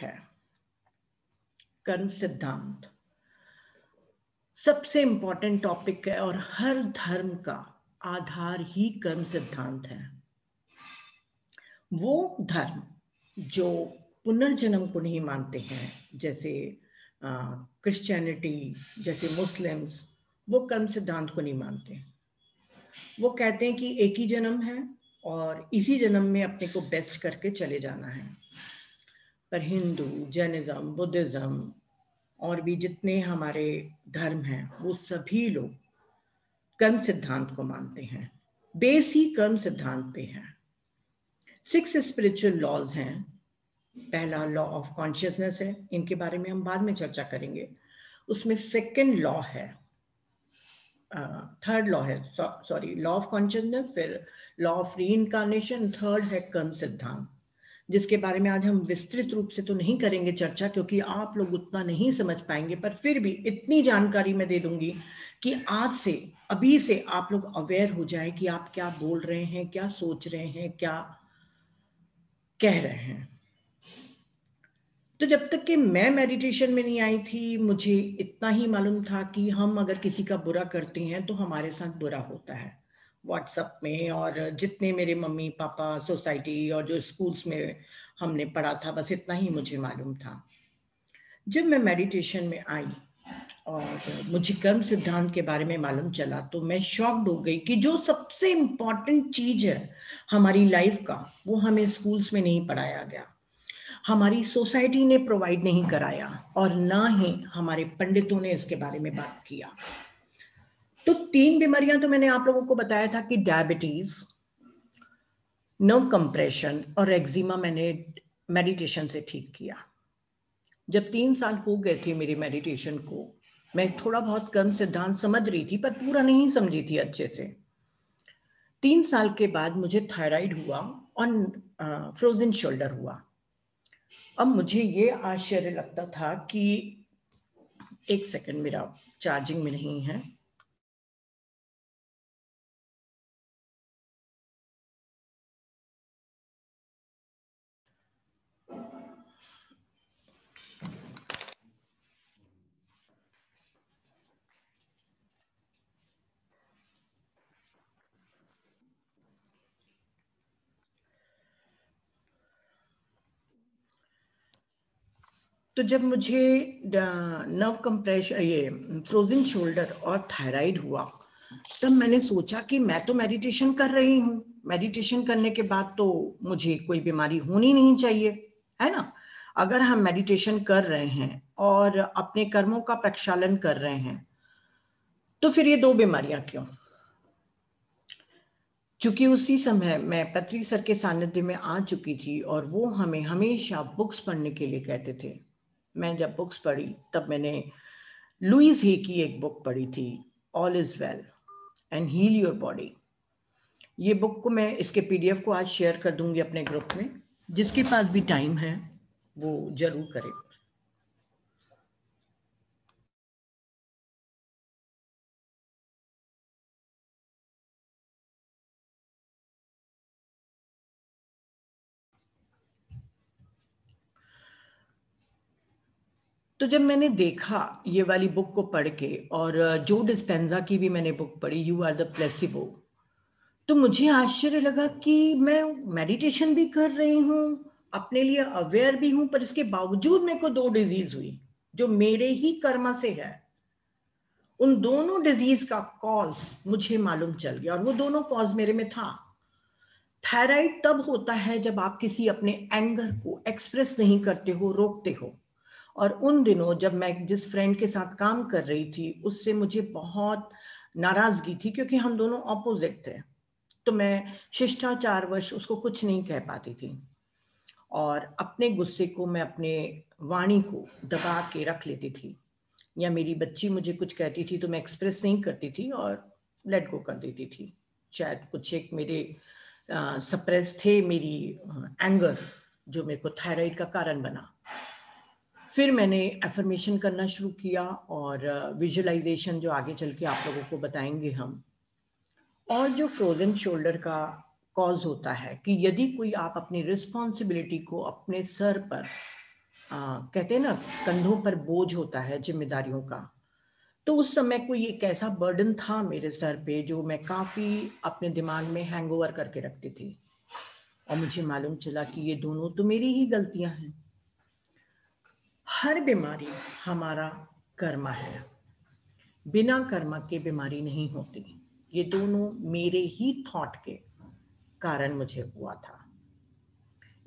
है कर्म सिद्धांत। सबसे इंपॉर्टेंट टॉपिक है और हर धर्म का आधार ही कर्म सिद्धांत है। वो धर्म जो पुनर्जन्म को नहीं मानते हैं, जैसे क्रिश्चियनिटी, जैसे मुस्लिम्स, वो कर्म सिद्धांत को नहीं मानते। वो कहते हैं कि एक ही जन्म है और इसी जन्म में अपने को बेस्ट करके चले जाना है। पर हिंदू, जैनिज्म, बुद्धिज्म और भी जितने हमारे धर्म हैं, वो सभी लोग कर्म सिद्धांत को मानते हैं। बेस ही कर्म सिद्धांत पे है। 6 स्पिरिचुअल लॉज हैं। पहला लॉ ऑफ कॉन्शियसनेस है, इनके बारे में हम बाद में चर्चा करेंगे। उसमें सेकंड लॉ है, थर्ड लॉ है, सॉरी, लॉ ऑफ कॉन्शियसनेस, फिर लॉ ऑफ रीइंकार्नेशन, थर्ड है कर्म सिद्धांत, जिसके बारे में आज हम विस्तृत रूप से तो नहीं करेंगे चर्चा, क्योंकि आप लोग उतना नहीं समझ पाएंगे। पर फिर भी इतनी जानकारी मैं दे दूंगी कि आज से, अभी से आप लोग अवेयर हो जाए कि आप क्या बोल रहे हैं, क्या सोच रहे हैं, क्या कह रहे हैं। तो जब तक कि मैं मेडिटेशन में नहीं आई थी, मुझे इतना ही मालूम था कि हम अगर किसी का बुरा करते हैं तो हमारे साथ बुरा होता है। व्हाट्सएप में और जितने मेरे मम्मी पापा, सोसाइटी और जो स्कूल्स में हमने पढ़ा था, बस इतना ही मुझे मालूम था। जब मैं मेडिटेशन में आई और मुझे कर्म सिद्धांत के बारे में मालूम चला, तो मैं शॉक्ड हो गई कि जो सबसे इम्पॉर्टेंट चीज है हमारी लाइफ का, वो हमें स्कूल्स में नहीं पढ़ाया गया, हमारी सोसाइटी ने प्रोवाइड नहीं कराया, और ना ही हमारे पंडितों ने इसके बारे में बात किया। तो 3 बीमारियां तो मैंने आप लोगों को बताया था कि डायबिटीज, नर्व कंप्रेशन और एक्जिमा मैंने मेडिटेशन से ठीक किया। जब 3 साल हो गए थे मेरी मेडिटेशन को, मैं थोड़ा बहुत कर्म सिद्धांत समझ रही थी, पर पूरा नहीं समझी थी अच्छे से। 3 साल के बाद मुझे थायराइड हुआ और फ्रोजन शोल्डर हुआ। अब मुझे ये आश्चर्य लगता था कि एक सेकंड, मेरा चार्जिंग में नहीं है। तो जब मुझे नर्व कंप्रेशन, ये फ्रोजन शोल्डर और थायराइड हुआ, तब मैंने सोचा कि मैं तो मेडिटेशन कर रही हूँ, मेडिटेशन करने के बाद तो मुझे कोई बीमारी होनी नहीं चाहिए, है ना। अगर हम मेडिटेशन कर रहे हैं और अपने कर्मों का प्रक्षालन कर रहे हैं, तो फिर ये 2 बीमारियां क्यों। चूंकि उसी समय मैं पत्री सर के सानिध्य में आ चुकी थी और वो हमें हमेशा बुक्स पढ़ने के लिए कहते थे। मैं जब बुक्स पढ़ी, तब मैंने लुईस ही की एक बुक पढ़ी थी, all is well and heal your body. ये बुक को मैं, इसके पीडीएफ को आज शेयर कर दूंगी अपने ग्रुप में, जिसके पास भी टाइम है वो जरूर करे। तो जब मैंने देखा ये वाली बुक को पढ़ के, और जो डिस्पेंजा की भी मैंने बुक पढ़ी, यू आर द प्लेसिबो, तो मुझे आश्चर्य लगा कि मैं मेडिटेशन भी कर रही हूँ, अपने लिए अवेयर भी हूँ, पर इसके बावजूद मेरे को 2 डिजीज हुई जो मेरे ही कर्म से है। उन दोनों डिजीज का कॉज मुझे मालूम चल गया, और वो दोनों कॉज मेरे में था। थायराइड तब होता है जब आप किसी अपने एंगर को एक्सप्रेस नहीं करते हो, रोकते हो। और उन दिनों जब मैं जिस फ्रेंड के साथ काम कर रही थी, उससे मुझे बहुत नाराजगी थी, क्योंकि हम दोनों ऑपोजिट थे। तो मैं शिष्टाचारवश उसको कुछ नहीं कह पाती थी, और अपने गुस्से को मैं अपने वाणी को दबा के रख लेती थी, या मेरी बच्ची मुझे कुछ कहती थी तो मैं एक्सप्रेस नहीं करती थी और लेट गो कर देती थी। शायद कुछ एक मेरे सप्रेस थे, मेरी एंगर, जो मेरे को थायराइड का कारण बना। फिर मैंने एफर्मेशन करना शुरू किया, और विजुअलाइजेशन, जो आगे चल के आप लोगों को बताएंगे हम। और जो फ्रोजन शोल्डर का कॉज होता है कि यदि कोई आप अपनी रिस्पॉन्सिबिलिटी को अपने सर पर कहते हैं ना, कंधों पर बोझ होता है जिम्मेदारियों का। तो उस समय कोई एक ऐसा बर्डन था मेरे सर पे जो मैं काफी अपने दिमाग में हैंगओवर करके रखती थी, और मुझे मालूम चला कि ये दोनों तो मेरी ही गलतियां हैं। हर बीमारी हमारा कर्मा है, बिना कर्मा के बीमारी नहीं होती। ये दोनों मेरे ही थॉट के कारण मुझे हुआ था।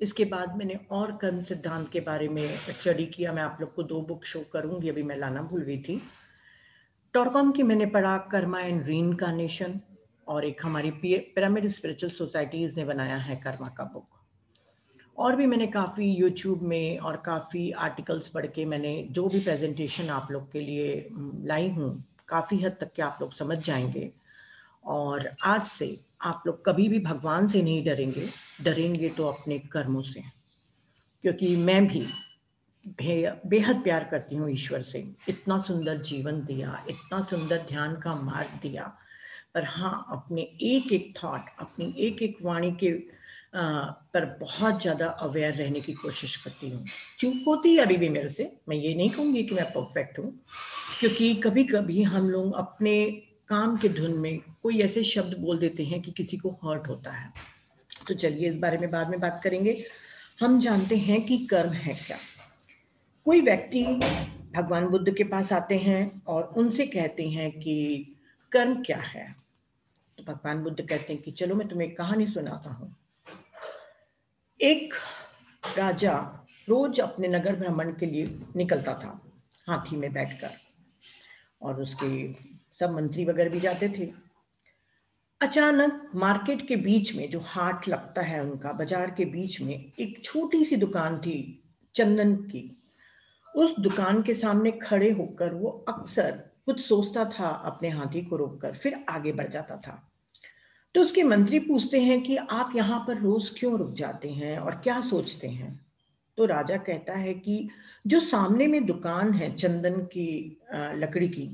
इसके बाद मैंने और कर्म सिद्धांत के बारे में स्टडी किया। मैं आप लोग को 2 बुक शो करूंगी, अभी मैं लाना भूल गई थी। टॉरकॉम की मैंने पढ़ा कर्मा एंड रीइंकार्नेशन, और एक हमारी पिरामिड स्पिरिचुअल सोसाइटीज ने बनाया है कर्मा का बुक। और भी मैंने काफ़ी यूट्यूब में और काफ़ी आर्टिकल्स पढ़ के मैंने जो भी प्रेजेंटेशन आप लोग के लिए लाई हूँ, काफ़ी हद तक के आप लोग समझ जाएंगे। और आज से आप लोग कभी भी भगवान से नहीं डरेंगे, डरेंगे तो अपने कर्मों से, क्योंकि मैं भी बेहद प्यार करती हूँ ईश्वर से। इतना सुंदर जीवन दिया, इतना सुंदर ध्यान का मार्ग दिया, पर हाँ, अपने एक एक थॉट, अपनी एक एक वाणी के पर बहुत ज़्यादा अवेयर रहने की कोशिश करती हूँ। चूक होती है अभी भी मेरे से, मैं ये नहीं कहूँगी कि मैं परफेक्ट हूँ, क्योंकि कभी कभी हम लोग अपने काम के धुन में कोई ऐसे शब्द बोल देते हैं कि किसी को हर्ट होता है। तो चलिए इस बारे में बाद में बात करेंगे। हम जानते हैं कि कर्म है क्या। कोई व्यक्ति भगवान बुद्ध के पास आते हैं और उनसे कहते हैं कि कर्म क्या है। तो भगवान बुद्ध कहते हैं कि चलो मैं तुम्हें एक कहानी सुनाता हूँ। एक राजा रोज अपने नगर भ्रमण के लिए निकलता था हाथी में बैठकर, और उसके सब मंत्री वगैरह भी जाते थे। अचानक मार्केट के बीच में, जो हाट लगता है उनका, बाजार के बीच में एक छोटी सी दुकान थी चंदन की। उस दुकान के सामने खड़े होकर वो अक्सर कुछ सोचता था, अपने हाथी को रोककर फिर आगे बढ़ जाता था। तो उसके मंत्री पूछते हैं कि आप यहाँ पर रोज क्यों रुक जाते हैं और क्या सोचते हैं। तो राजा कहता है कि जो सामने में दुकान है चंदन की लकड़ी की,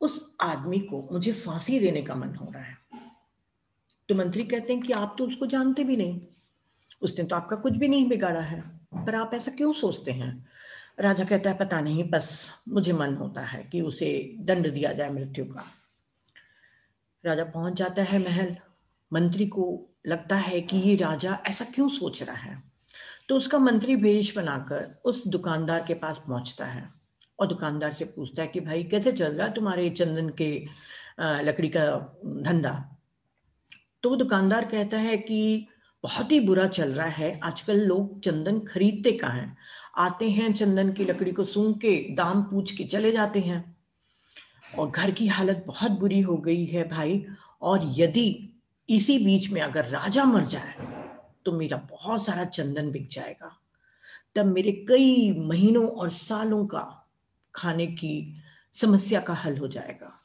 उस आदमी को मुझे फांसी देने का मन हो रहा है। तो मंत्री कहते हैं कि आप तो उसको जानते भी नहीं, उसने तो आपका कुछ भी नहीं बिगाड़ा है, पर आप ऐसा क्यों सोचते हैं। राजा कहता है पता नहीं, बस मुझे मन होता है कि उसे दंड दिया जाए मृत्यु का। राजा पहुंच जाता है महल। मंत्री को लगता है कि ये राजा ऐसा क्यों सोच रहा है, तो उसका मंत्री भेष बनाकर उस दुकानदार के पास पहुंचता है और दुकानदार से पूछता है कि भाई कैसे चल रहा है तुम्हारे चंदन के लकड़ी का धंधा। तो वो दुकानदार कहता है कि बहुत ही बुरा चल रहा है, आजकल लोग चंदन खरीदते कहाँ हैं, आते हैं चंदन की लकड़ी को सूंघ के दाम पूछ के चले जाते हैं, और घर की हालत बहुत बुरी हो गई है भाई। और यदि इसी बीच में अगर राजा मर जाए तो मेरा बहुत सारा चंदन बिक जाएगा, तब मेरे कई महीनों और सालों का खाने की समस्या का हल हो जाएगा।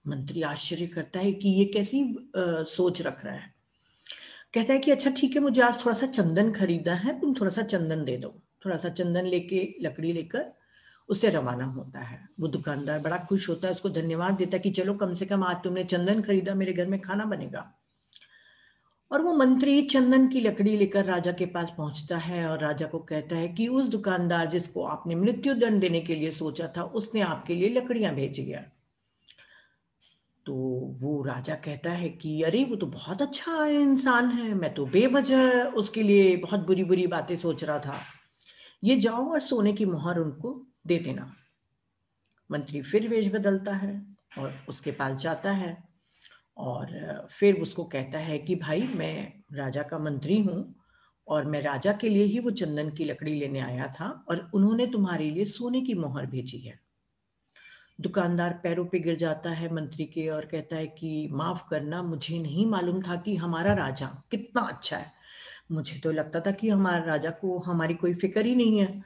मंत्री आश्चर्य करता है कि ये कैसी सोच रख रहा है। कहता है कि अच्छा ठीक है, मुझे आज थोड़ा सा चंदन खरीदना है, तुम थोड़ा सा चंदन दे दो। थोड़ा सा चंदन लेके, लकड़ी लेकर उससे रवाना होता है। वो दुकानदार बड़ा खुश होता है, उसको धन्यवाद देता है कि चलो कम से कम आज तुमने चंदन खरीदा, मेरे घर में खाना बनेगा। और वो मंत्री चंदन की लकड़ी लेकर राजा के पास पहुंचता है और राजा को कहता है कि उस दुकानदार जिसको आपने मृत्यु दंड देने के लिए सोचा था, उसने आपके लिए लकड़ियां भेजी है। तो वो राजा कहता है कि अरे वो तो बहुत अच्छा इंसान है, मैं तो बेवजह उसके लिए बहुत बुरी बुरी बातें सोच रहा था। ये जाओ और सोने की मोहर उनको दे देना। मंत्री फिर वेश बदलता है और उसके पास जाता है और फिर उसको कहता है कि भाई मैं राजा का मंत्री हूँ और मैं राजा के लिए ही वो चंदन की लकड़ी लेने आया था और उन्होंने तुम्हारे लिए सोने की मोहर भेजी है। दुकानदार पैरों पे गिर जाता है मंत्री के और कहता है कि माफ करना, मुझे नहीं मालूम था कि हमारा राजा कितना अच्छा है। मुझे तो लगता था कि हमारे राजा को हमारी कोई फिक्र ही नहीं है।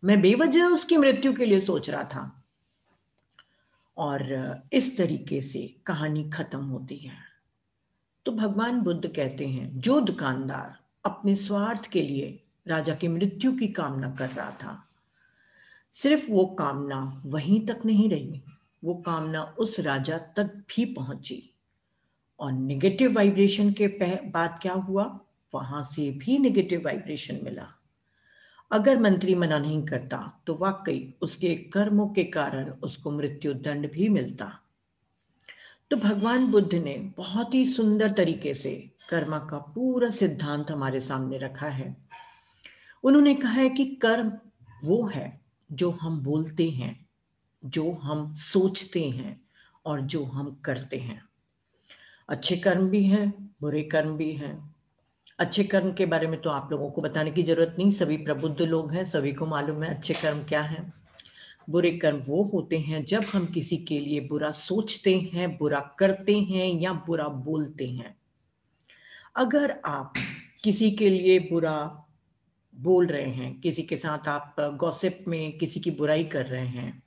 मैं बेवजह उसकी मृत्यु के लिए सोच रहा था। और इस तरीके से कहानी खत्म होती है। तो भगवान बुद्ध कहते हैं जो दुकानदार अपने स्वार्थ के लिए राजा की मृत्यु की कामना कर रहा था, सिर्फ वो कामना वहीं तक नहीं रही, वो कामना उस राजा तक भी पहुंची और नेगेटिव वाइब्रेशन के बाद क्या हुआ, वहां से भी नेगेटिव वाइब्रेशन मिला। अगर मंत्री मना नहीं करता तो वाकई उसके कर्मों के कारण उसको मृत्यु दंड भी मिलता। तो भगवान बुद्ध ने बहुत ही सुंदर तरीके से कर्म का पूरा सिद्धांत हमारे सामने रखा है। उन्होंने कहा है कि कर्म वो है जो हम बोलते हैं, जो हम सोचते हैं और जो हम करते हैं। अच्छे कर्म भी हैं, बुरे कर्म भी हैं। अच्छे कर्म के बारे में तो आप लोगों को बताने की जरूरत नहीं, सभी प्रबुद्ध लोग हैं, सभी को मालूम है अच्छे कर्म क्या हैं। बुरे कर्म वो होते हैं जब हम किसी के लिए बुरा सोचते हैं, बुरा करते हैं या बुरा बोलते हैं। अगर आप किसी के लिए बुरा बोल रहे हैं, किसी के साथ आप गॉसिप में किसी की बुराई कर रहे हैं,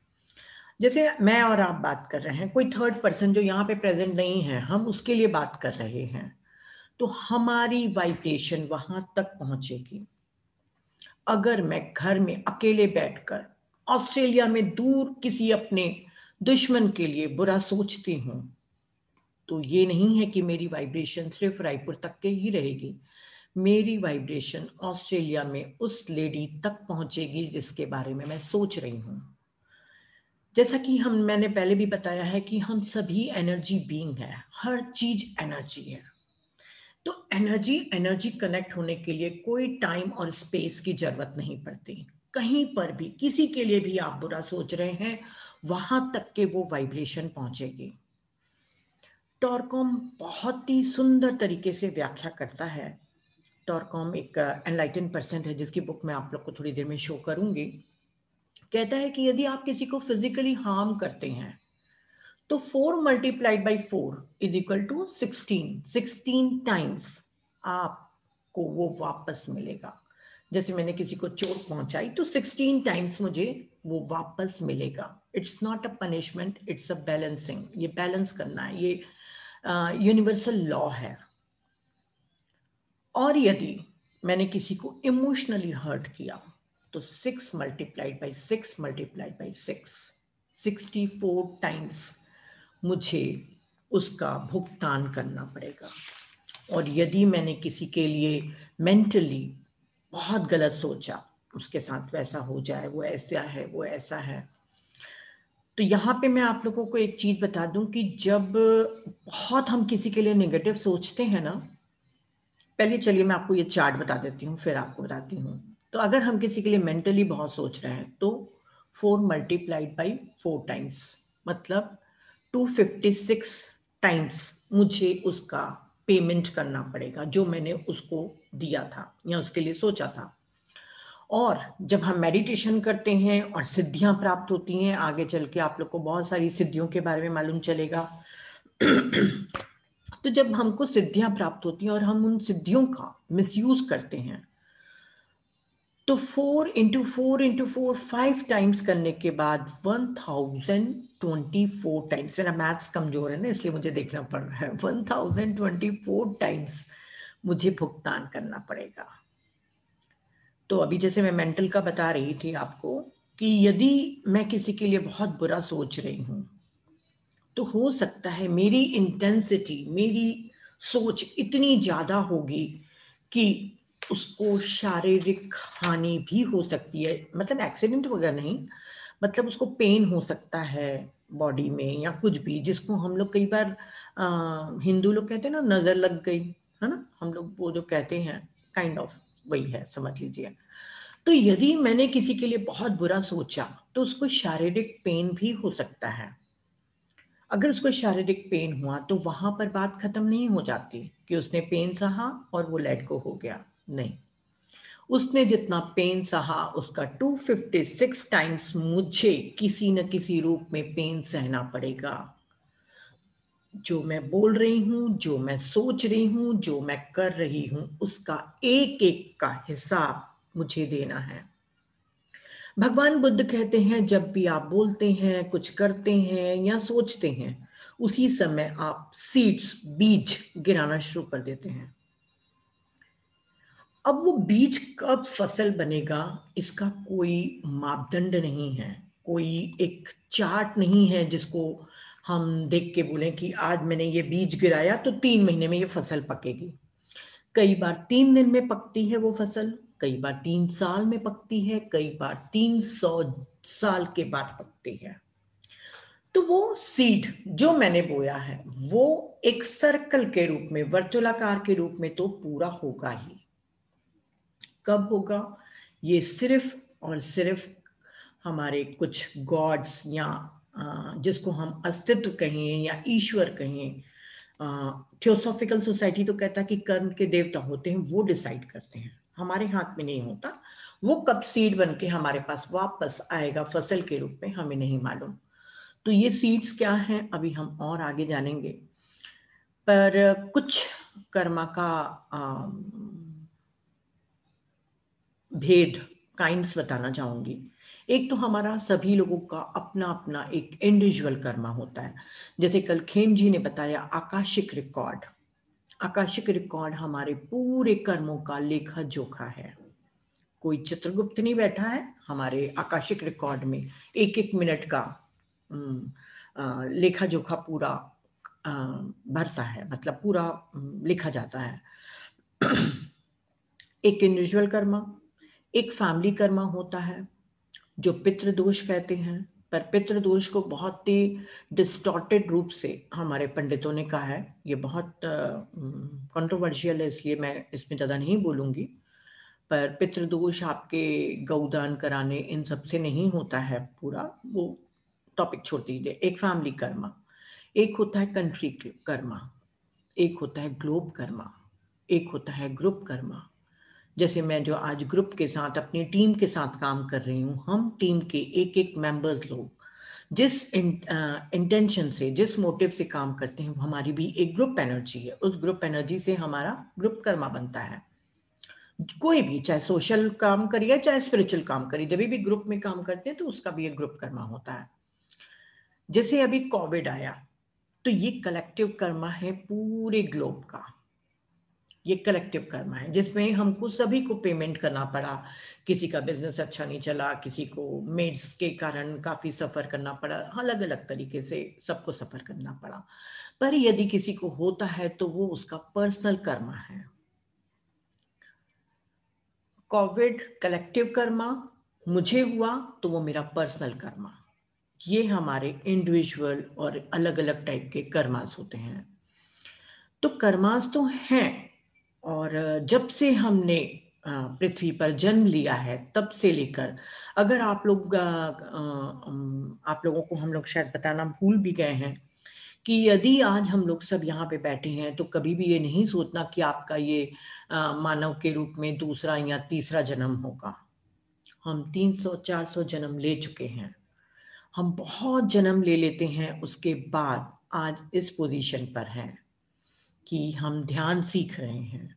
जैसे मैं और आप बात कर रहे हैं, कोई थर्ड पर्सन जो यहाँ पे प्रेजेंट नहीं है, हम उसके लिए बात कर रहे हैं, तो हमारी वाइब्रेशन वहां तक पहुंचेगी। अगर मैं घर में अकेले बैठकर ऑस्ट्रेलिया में दूर किसी अपने दुश्मन के लिए बुरा सोचती हूं, तो ये नहीं है कि मेरी वाइब्रेशन सिर्फ रायपुर तक के ही रहेगी। मेरी वाइब्रेशन ऑस्ट्रेलिया में उस लेडी तक पहुंचेगी जिसके बारे में मैं सोच रही हूं। जैसा कि मैंने पहले भी बताया है कि हम सभी एनर्जी बीइंग है, हर चीज एनर्जी है। तो एनर्जी कनेक्ट होने के लिए कोई टाइम और स्पेस की जरूरत नहीं पड़ती। कहीं पर भी किसी के लिए भी आप बुरा सोच रहे हैं, वहां तक के वो वाइब्रेशन पहुंचेगी। टॉरकॉम बहुत ही सुंदर तरीके से व्याख्या करता है। टॉरकॉम एक एनलाइटेंड पर्सन है जिसकी बुक मैं आप लोग को थोड़ी देर में शो करूंगी। कहता है कि यदि आप किसी को फिजिकली हार्म करते हैं तो 4 multiplied by 4 is equal to 16 times आपको वो वापस मिलेगा। जैसे मैंने किसी को चोट पहुंचाई तो 16 टाइम्स मुझे वो वापस मिलेगा। It's not a punishment, it's a balancing. ये बैलेंस करना है, ये यूनिवर्सल लॉ है। और यदि मैंने किसी को इमोशनली हर्ट किया तो 6 multiplied by 6 multiplied by 6 64 times मुझे उसका भुगतान करना पड़ेगा। और यदि मैंने किसी के लिए मेंटली बहुत गलत सोचा, उसके साथ वैसा हो जाए, वो ऐसा है, वो ऐसा है, तो यहाँ पे मैं आप लोगों को एक चीज बता दूं कि जब बहुत हम किसी के लिए नेगेटिव सोचते हैं ना, पहले चलिए मैं आपको ये चार्ट बता देती हूँ फिर आपको बताती हूँ। तो अगर हम किसी के लिए मेंटली बहुत सोच रहे हैं तो 4 मल्टीप्लाइड बाई 4 टाइम्स मतलब 256 टाइम्स मुझे उसका पेमेंट करना पड़ेगा जो मैंने उसको दिया था या उसके लिए सोचा था। और जब हम मेडिटेशन करते हैं और सिद्धियां प्राप्त होती हैं, आगे चल के आप लोग को बहुत सारी सिद्धियों के बारे में मालूम चलेगा। तो जब हमको सिद्धियां प्राप्त होती हैं और हम उन सिद्धियों का मिसयूज करते हैं तो 4 इंटू 4 इंटू 4 5 टाइम्स करने के बाद 1024 टाइम्स, मेरा मैथ्स कमजोर है ना इसलिए मुझे देखना पड़ रहा है, 1024 टाइम्स मुझे भुगतान करना पड़ेगा। तो अभी जैसे मैं मेंटल का बता रही थी आपको कि यदि मैं किसी के लिए बहुत बुरा सोच रही हूं तो हो सकता है मेरी इंटेंसिटी, मेरी सोच इतनी ज्यादा होगी कि उसको शारीरिक हानि भी हो सकती है। मतलब एक्सीडेंट वगैरह नहीं, मतलब उसको पेन हो सकता है बॉडी में या कुछ भी, जिसको हम लोग कई बार हिंदू लोग कहते हैं ना, नजर लग गई है ना, हम लोग वो जो कहते हैं काइंड ऑफ वही है, समझ लीजिए। तो यदि मैंने किसी के लिए बहुत बुरा सोचा तो उसको शारीरिक पेन भी हो सकता है। अगर उसको शारीरिक पेन हुआ तो वहां पर बात खत्म नहीं हो जाती कि उसने पेन सहा और वो लेट गो हो गया, नहीं। उसने जितना पेन सहा उसका 256 टाइम्स मुझे किसी न किसी रूप में पेन सहना पड़ेगा। जो मैं बोल रही हूं, जो मैं सोच रही हूं, जो मैं कर रही हूं, उसका एक एक का हिसाब मुझे देना है। भगवान बुद्ध कहते हैं जब भी आप बोलते हैं, कुछ करते हैं या सोचते हैं, उसी समय आप सीड्स, बीज गिराना शुरू कर देते हैं। अब वो बीज कब फसल बनेगा इसका कोई मापदंड नहीं है, कोई एक चार्ट नहीं है जिसको हम देख के बोलें कि आज मैंने ये बीज गिराया तो 3 महीने में ये फसल पकेगी। कई बार 3 दिन में पकती है वो फसल, कई बार 3 साल में पकती है, कई बार 300 साल के बाद पकती है। तो वो सीड जो मैंने बोया है वो एक सर्कल के रूप में, वर्तुलाकार के रूप में तो पूरा होगा ही। कब होगा? ये सिर्फ और सिर्फ हमारे कुछ गॉड्स या जिसको हम अस्तित्व कहें या ईश्वर कहें, थियोसॉफिकल सोसाइटी तो कहता है कि कर्म के देवता होते हैं, वो डिसाइड करते हैं, हमारे हाथ में नहीं होता। वो कब सीड बन के हमारे पास वापस आएगा फसल के रूप में, हमें नहीं मालूम। तो ये सीड्स क्या हैं अभी हम और आगे जानेंगे, पर कुछ कर्मा का भेद काइंड्स बताना चाहूंगी। एक तो हमारा सभी लोगों का अपना अपना एक इंडिविजुअल कर्मा होता है। जैसे कल खेम जी ने बताया आकाशिक रिकॉर्ड, आकाशिक रिकॉर्ड हमारे पूरे कर्मों का लेखा जोखा है। कोई चित्रगुप्त नहीं बैठा है हमारे आकाशिक रिकॉर्ड में, एक एक मिनट का लेखा जोखा पूरा भरता है, मतलब पूरा लिखा जाता है। एक इंडिविजुअल कर्मा, एक फैमिली कर्मा होता है जो पितृदोष कहते हैं, पर पितृदोष को बहुत ही डिस्टॉर्टेड रूप से हमारे पंडितों ने कहा है। ये बहुत कंट्रोवर्शियल है, इसलिए मैं इसमें ज़्यादा नहीं बोलूँगी। पर पितृदोष आपके गौदान कराने इन सब से नहीं होता है पूरा, वो टॉपिक छोड़ दीजिए। एक फैमिली कर्मा, एक होता है कंट्री कर्मा, एक होता है ग्लोब कर्मा, एक होता है ग्रुप कर्मा। जैसे मैं जो आज ग्रुप के साथ अपनी टीम के साथ काम कर रही हूँ, हम टीम के एक एक मेंबर्स लोग जिस इंटेंशन से, जिस मोटिव से काम करते हैं, हमारी भी एक ग्रुप एनर्जी है। उस ग्रुप एनर्जी से हमारा ग्रुप कर्मा बनता है। कोई भी, चाहे सोशल काम करिए चाहे स्पिरिचुअल काम करिए, जब भी ग्रुप में काम करते हैं तो उसका भी एक ग्रुप कर्मा होता है। जैसे अभी कोविड आया तो ये कलेक्टिव कर्मा है पूरे ग्लोब का। ये कलेक्टिव कर्मा है जिसमें हमको सभी को पेमेंट करना पड़ा। किसी का बिजनेस अच्छा नहीं चला, किसी को मेड्स के कारण काफी सफर करना पड़ा, अलग अलग तरीके से सबको सफर करना पड़ा। पर यदि किसी को होता है तो वो उसका पर्सनल कर्मा है। कोविड कलेक्टिव कर्मा, मुझे हुआ तो वो मेरा पर्सनल कर्मा। ये हमारे इंडिविजुअल और अलग अलग टाइप के कर्मास होते हैं। तो कर्मास तो हैं, और जब से हमने पृथ्वी पर जन्म लिया है तब से लेकर, अगर आप लोगों को हम लोग शायद बताना भूल भी गए हैं कि यदि आज हम लोग सब यहाँ पे बैठे हैं तो कभी भी ये नहीं सोचना कि आपका ये मानव के रूप में दूसरा या तीसरा जन्म होगा। हम 300-400 जन्म ले चुके हैं, हम बहुत जन्म ले लेते हैं, उसके बाद आज इस पोजीशन पर हैं कि हम ध्यान सीख रहे हैं।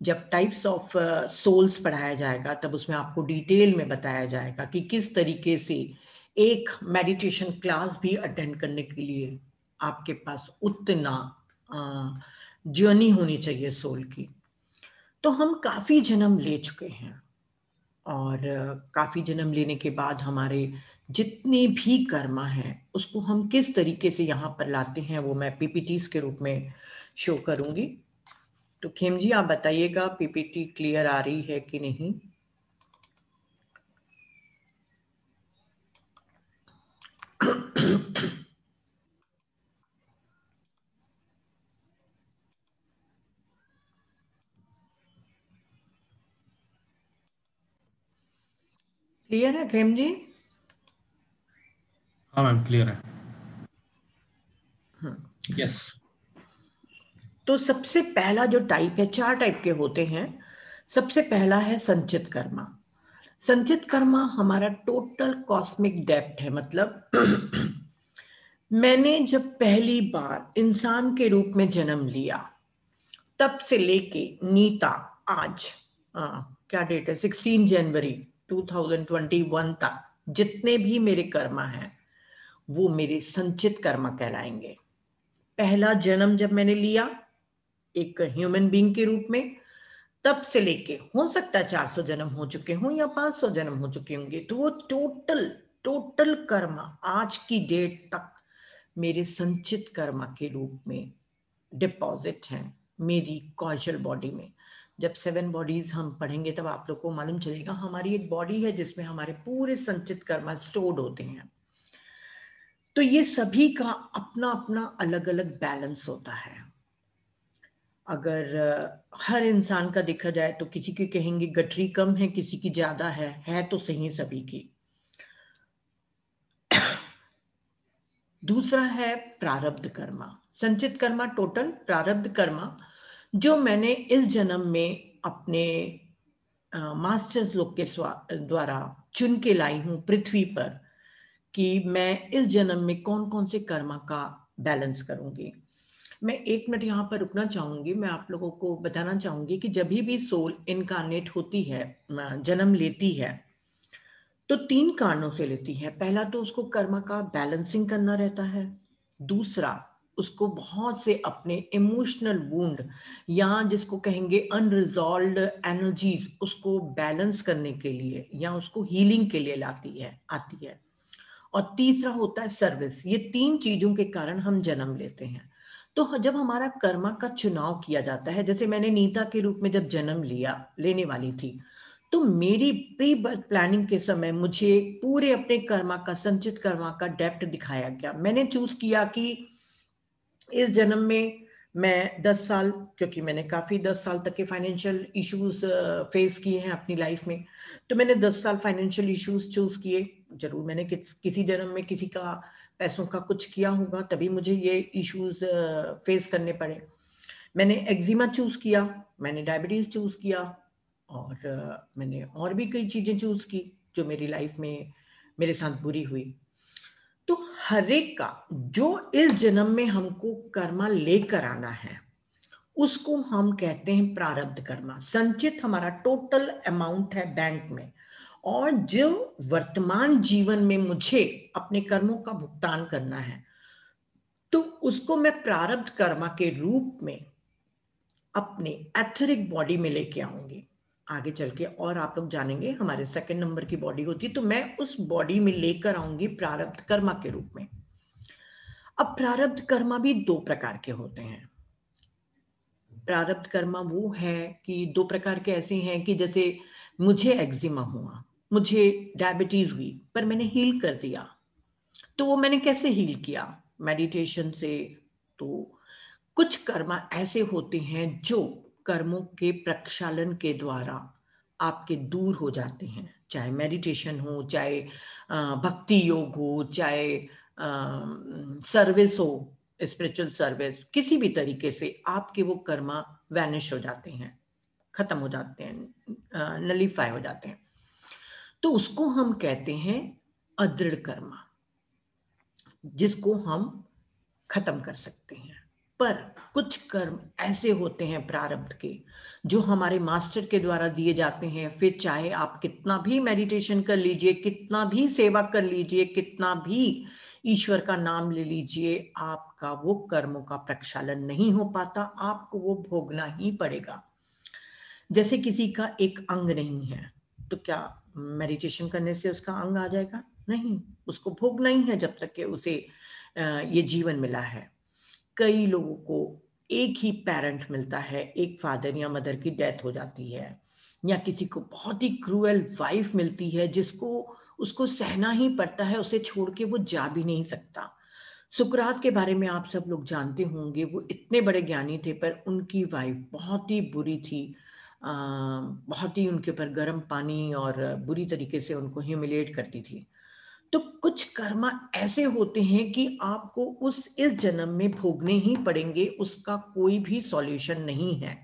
जब टाइप्स ऑफ सोल्स पढ़ाया जाएगा तब उसमें आपको डिटेल में बताया जाएगा कि किस तरीके से एक मेडिटेशन क्लास भी अटेंड करने के लिए आपके पास उतना जर्नी होनी चाहिए सोल की। तो हम काफी जन्म ले चुके हैं, और काफी जन्म लेने के बाद हमारे जितने भी कर्मा हैं उसको हम किस तरीके से यहाँ पर लाते हैं वो मैं पीपीटीज के रूप में शो करूंगी। तो खेम जी आप बताइएगा पीपीटी क्लियर आ रही है कि नहीं? क्लियर है खेम जी? हाँ मैम क्लियर है। यस। तो सबसे पहला जो टाइप है, 4 टाइप के होते हैं। सबसे पहला है संचित कर्मा। संचित कर्मा हमारा टोटल कॉस्मिक डेप्थ है। मतलब मैंने जब पहली बार इंसान के रूप में जन्म लिया तब से लेके नीता आज, क्या डेट है, 16 जनवरी 2021 तक जितने भी मेरे कर्मा हैं वो मेरे संचित कर्मा कहलाएंगे। पहला जन्म जब मैंने लिया एक ह्यूमन बीइंग के रूप में, तब से लेके हो सकता है 400 जन्म हो चुके हों या 500 जन्म हो चुके होंगे, तो वो टोटल कर्मा आज की डेट तक मेरे संचित कर्मा के रूप में डिपॉजिट हैं मेरी कॉजल बॉडी में। जब 7 बॉडीज हम पढ़ेंगे तब आप लोग को मालूम चलेगा। हमारी एक बॉडी है जिसमें हमारे पूरे संचित कर्मा स्टोर्ड होते हैं। तो ये सभी का अपना अपना अलग अलग बैलेंस होता है। अगर हर इंसान का देखा जाए तो किसी की कहेंगे गठरी कम है, किसी की ज्यादा है तो सही सभी की। दूसरा है प्रारब्ध कर्मा, संचित कर्मा टोटल, प्रारब्ध कर्मा जो मैंने इस जन्म में अपने मास्टर्स लोग के द्वारा चुन के लाई हूं पृथ्वी पर कि मैं इस जन्म में कौन कौन से कर्मा का बैलेंस करूंगी। मैं 1 मिनट यहाँ पर रुकना चाहूंगी। मैं आप लोगों को बताना चाहूंगी कि जब भी सोल इनकारनेट होती है, जन्म लेती है, तो 3 कारणों से लेती है। पहला तो उसको कर्मा का बैलेंसिंग करना रहता है। दूसरा, उसको बहुत से अपने इमोशनल वुंड या जिसको कहेंगे अनरिजॉल्व्ड एनर्जीज उसको बैलेंस करने के लिए या उसको हीलिंग के लिए आती है। और तीसरा होता है सर्विस। ये 3 चीजों के कारण हम जन्म लेते हैं। तो जब हमारा कर्मा का चुनाव किया जाता है, जैसे मैंने नीता के रूप में जब जन्म लेने वाली थी, तो मेरी प्री बर्थ प्लानिंग के समय मुझे पूरे अपने कर्मा का, संचित कर्मा का डेप्थ दिखाया गया। मैंने चूज किया कि इस जन्म में मैं 10 साल, क्योंकि मैंने काफी 10 साल तक के फाइनेंशियल इश्यूज फेस किए हैं अपनी लाइफ में, तो मैंने 10 साल फाइनेंशियल इश्यूज चूज किए। जरूर मैंने किसी जन्म में किसी का पैसों का कुछ किया होगा, तभी मुझे ये इश्यूज फेस करने पड़े। मैंने एक्जिमा चूज किया, मैंने डायबिटीज चूज किया, और मैंने और भी कई चीजें चूज की जो मेरी लाइफ में मेरे साथ बुरी हुई। तो हर एक का जो इस जन्म में हमको कर्मा लेकर आना है उसको हम कहते हैं प्रारब्ध कर्मा। संचित हमारा टोटल अमाउंट है बैंक में, और जो वर्तमान जीवन में मुझे अपने कर्मों का भुगतान करना है तो उसको मैं प्रारब्ध कर्मा के रूप में अपने एथरिक बॉडी में लेके आऊंगी। आगे चल के और आप लोग जानेंगे हमारे 2nd नंबर की बॉडी होती है, तो मैं उस बॉडी में लेकर आऊंगी प्रारब्ध कर्मा के रूप में। अब प्रारब्ध कर्मा भी 2 प्रकार के होते हैं। प्रारब्ध कर्मा वो है कि 2 प्रकार के ऐसे हैं कि जैसे मुझे एक्जिमा हुआ, मुझे डायबिटीज हुई, पर मैंने हील कर दिया। तो वो मैंने कैसे हील किया? मेडिटेशन से। तो कुछ कर्मा ऐसे होते हैं जो कर्मों के प्रक्षालन के द्वारा आपके दूर हो जाते हैं, चाहे मेडिटेशन हो, चाहे भक्ति योग हो, चाहे सर्विस हो, स्पिरिचुअल सर्विस, किसी भी तरीके से आपके वो कर्मा वैनिश हो जाते हैं, खत्म हो जाते हैं, नलीफाई हो जाते हैं। तो उसको हम कहते हैं अदृढ़ कर्मा, जिसको हम खत्म कर सकते हैं। पर कुछ कर्म ऐसे होते हैं प्रारब्ध के जो हमारे मास्टर के द्वारा दिए जाते हैं। फिर चाहे आप कितना भी मेडिटेशन कर लीजिए, कितना भी सेवा कर लीजिए, कितना भी ईश्वर का नाम ले लीजिए, आपका वो कर्मों का प्रक्षालन नहीं हो पाता, आपको वो भोगना ही पड़ेगा। जैसे किसी का एक अंग नहीं है तो क्या मेडिटेशन करने से उसका अंग आ जाएगा? नहीं, उसको भोगना ही है जब तक कि उसे ये जीवन मिला है। कई लोगों को एक ही पेरेंट मिलता है, एक फादर या मदर की डेथ हो जाती है, या किसी को बहुत ही क्रूएल वाइफ मिलती है जिसको उसको सहना ही पड़ता है, उसे छोड़ के वो जा भी नहीं सकता। सुकरात के बारे में आप सब लोग जानते होंगे, वो इतने बड़े ज्ञानी थे पर उनकी वाइफ बहुत ही बुरी थी। बहुत ही उनके ऊपर गर्म पानी और बुरी तरीके से उनको ह्यूमिलिएट करती थी। तो कुछ कर्मा ऐसे होते हैं कि आपको इस जन्म में भोगने ही पड़ेंगे, उसका कोई भी सॉल्यूशन नहीं है।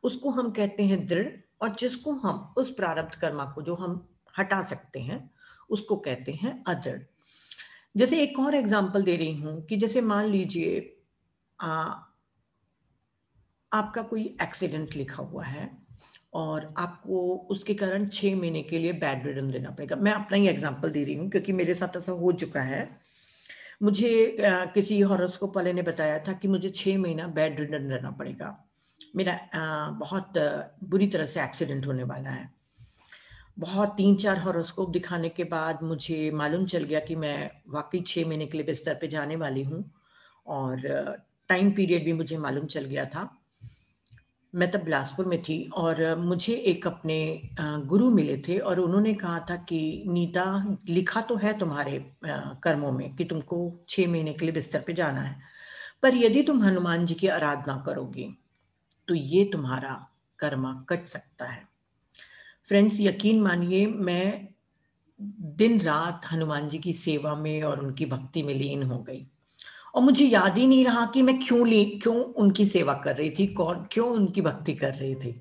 उसको हम कहते हैं दृढ़, और जिसको हम उस प्रारब्ध कर्मा को जो हम हटा सकते हैं उसको कहते हैं अदृढ़। जैसे एक और एग्जांपल दे रही हूं कि जैसे मान लीजिए आपका कोई एक्सीडेंट लिखा हुआ है और आपको उसके कारण 6 महीने के लिए बेड रिडन देना पड़ेगा। मैं अपना ही एग्जांपल दे रही हूँ क्योंकि मेरे साथ ऐसा हो चुका है। मुझे किसी हॉरोस्कोप वाले ने बताया था कि मुझे 6 महीना बेड रिडन रहना पड़ेगा। मेरा बहुत बुरी तरह से एक्सीडेंट होने वाला है। बहुत 3-4 हॉरोस्कोप दिखाने के बाद मुझे मालूम चल गया कि मैं वाकई 6 महीने के लिए बिस्तर पे जाने वाली हूँ, और टाइम पीरियड भी मुझे मालूम चल गया था। मैं तब बिलासपुर में थी और मुझे एक अपने गुरु मिले थे और उन्होंने कहा था कि नीता, लिखा तो है तुम्हारे कर्मों में कि तुमको 6 महीने के लिए बिस्तर पे जाना है, पर यदि तुम हनुमान जी की आराधना करोगी तो ये तुम्हारा कर्मा कट सकता है। फ्रेंड्स, यकीन मानिए, मैं दिन रात हनुमान जी की सेवा में और उनकी भक्ति में लीन हो गई और मुझे याद ही नहीं रहा कि मैं क्यों उनकी सेवा कर रही थी, क्यों उनकी भक्ति कर रही थी।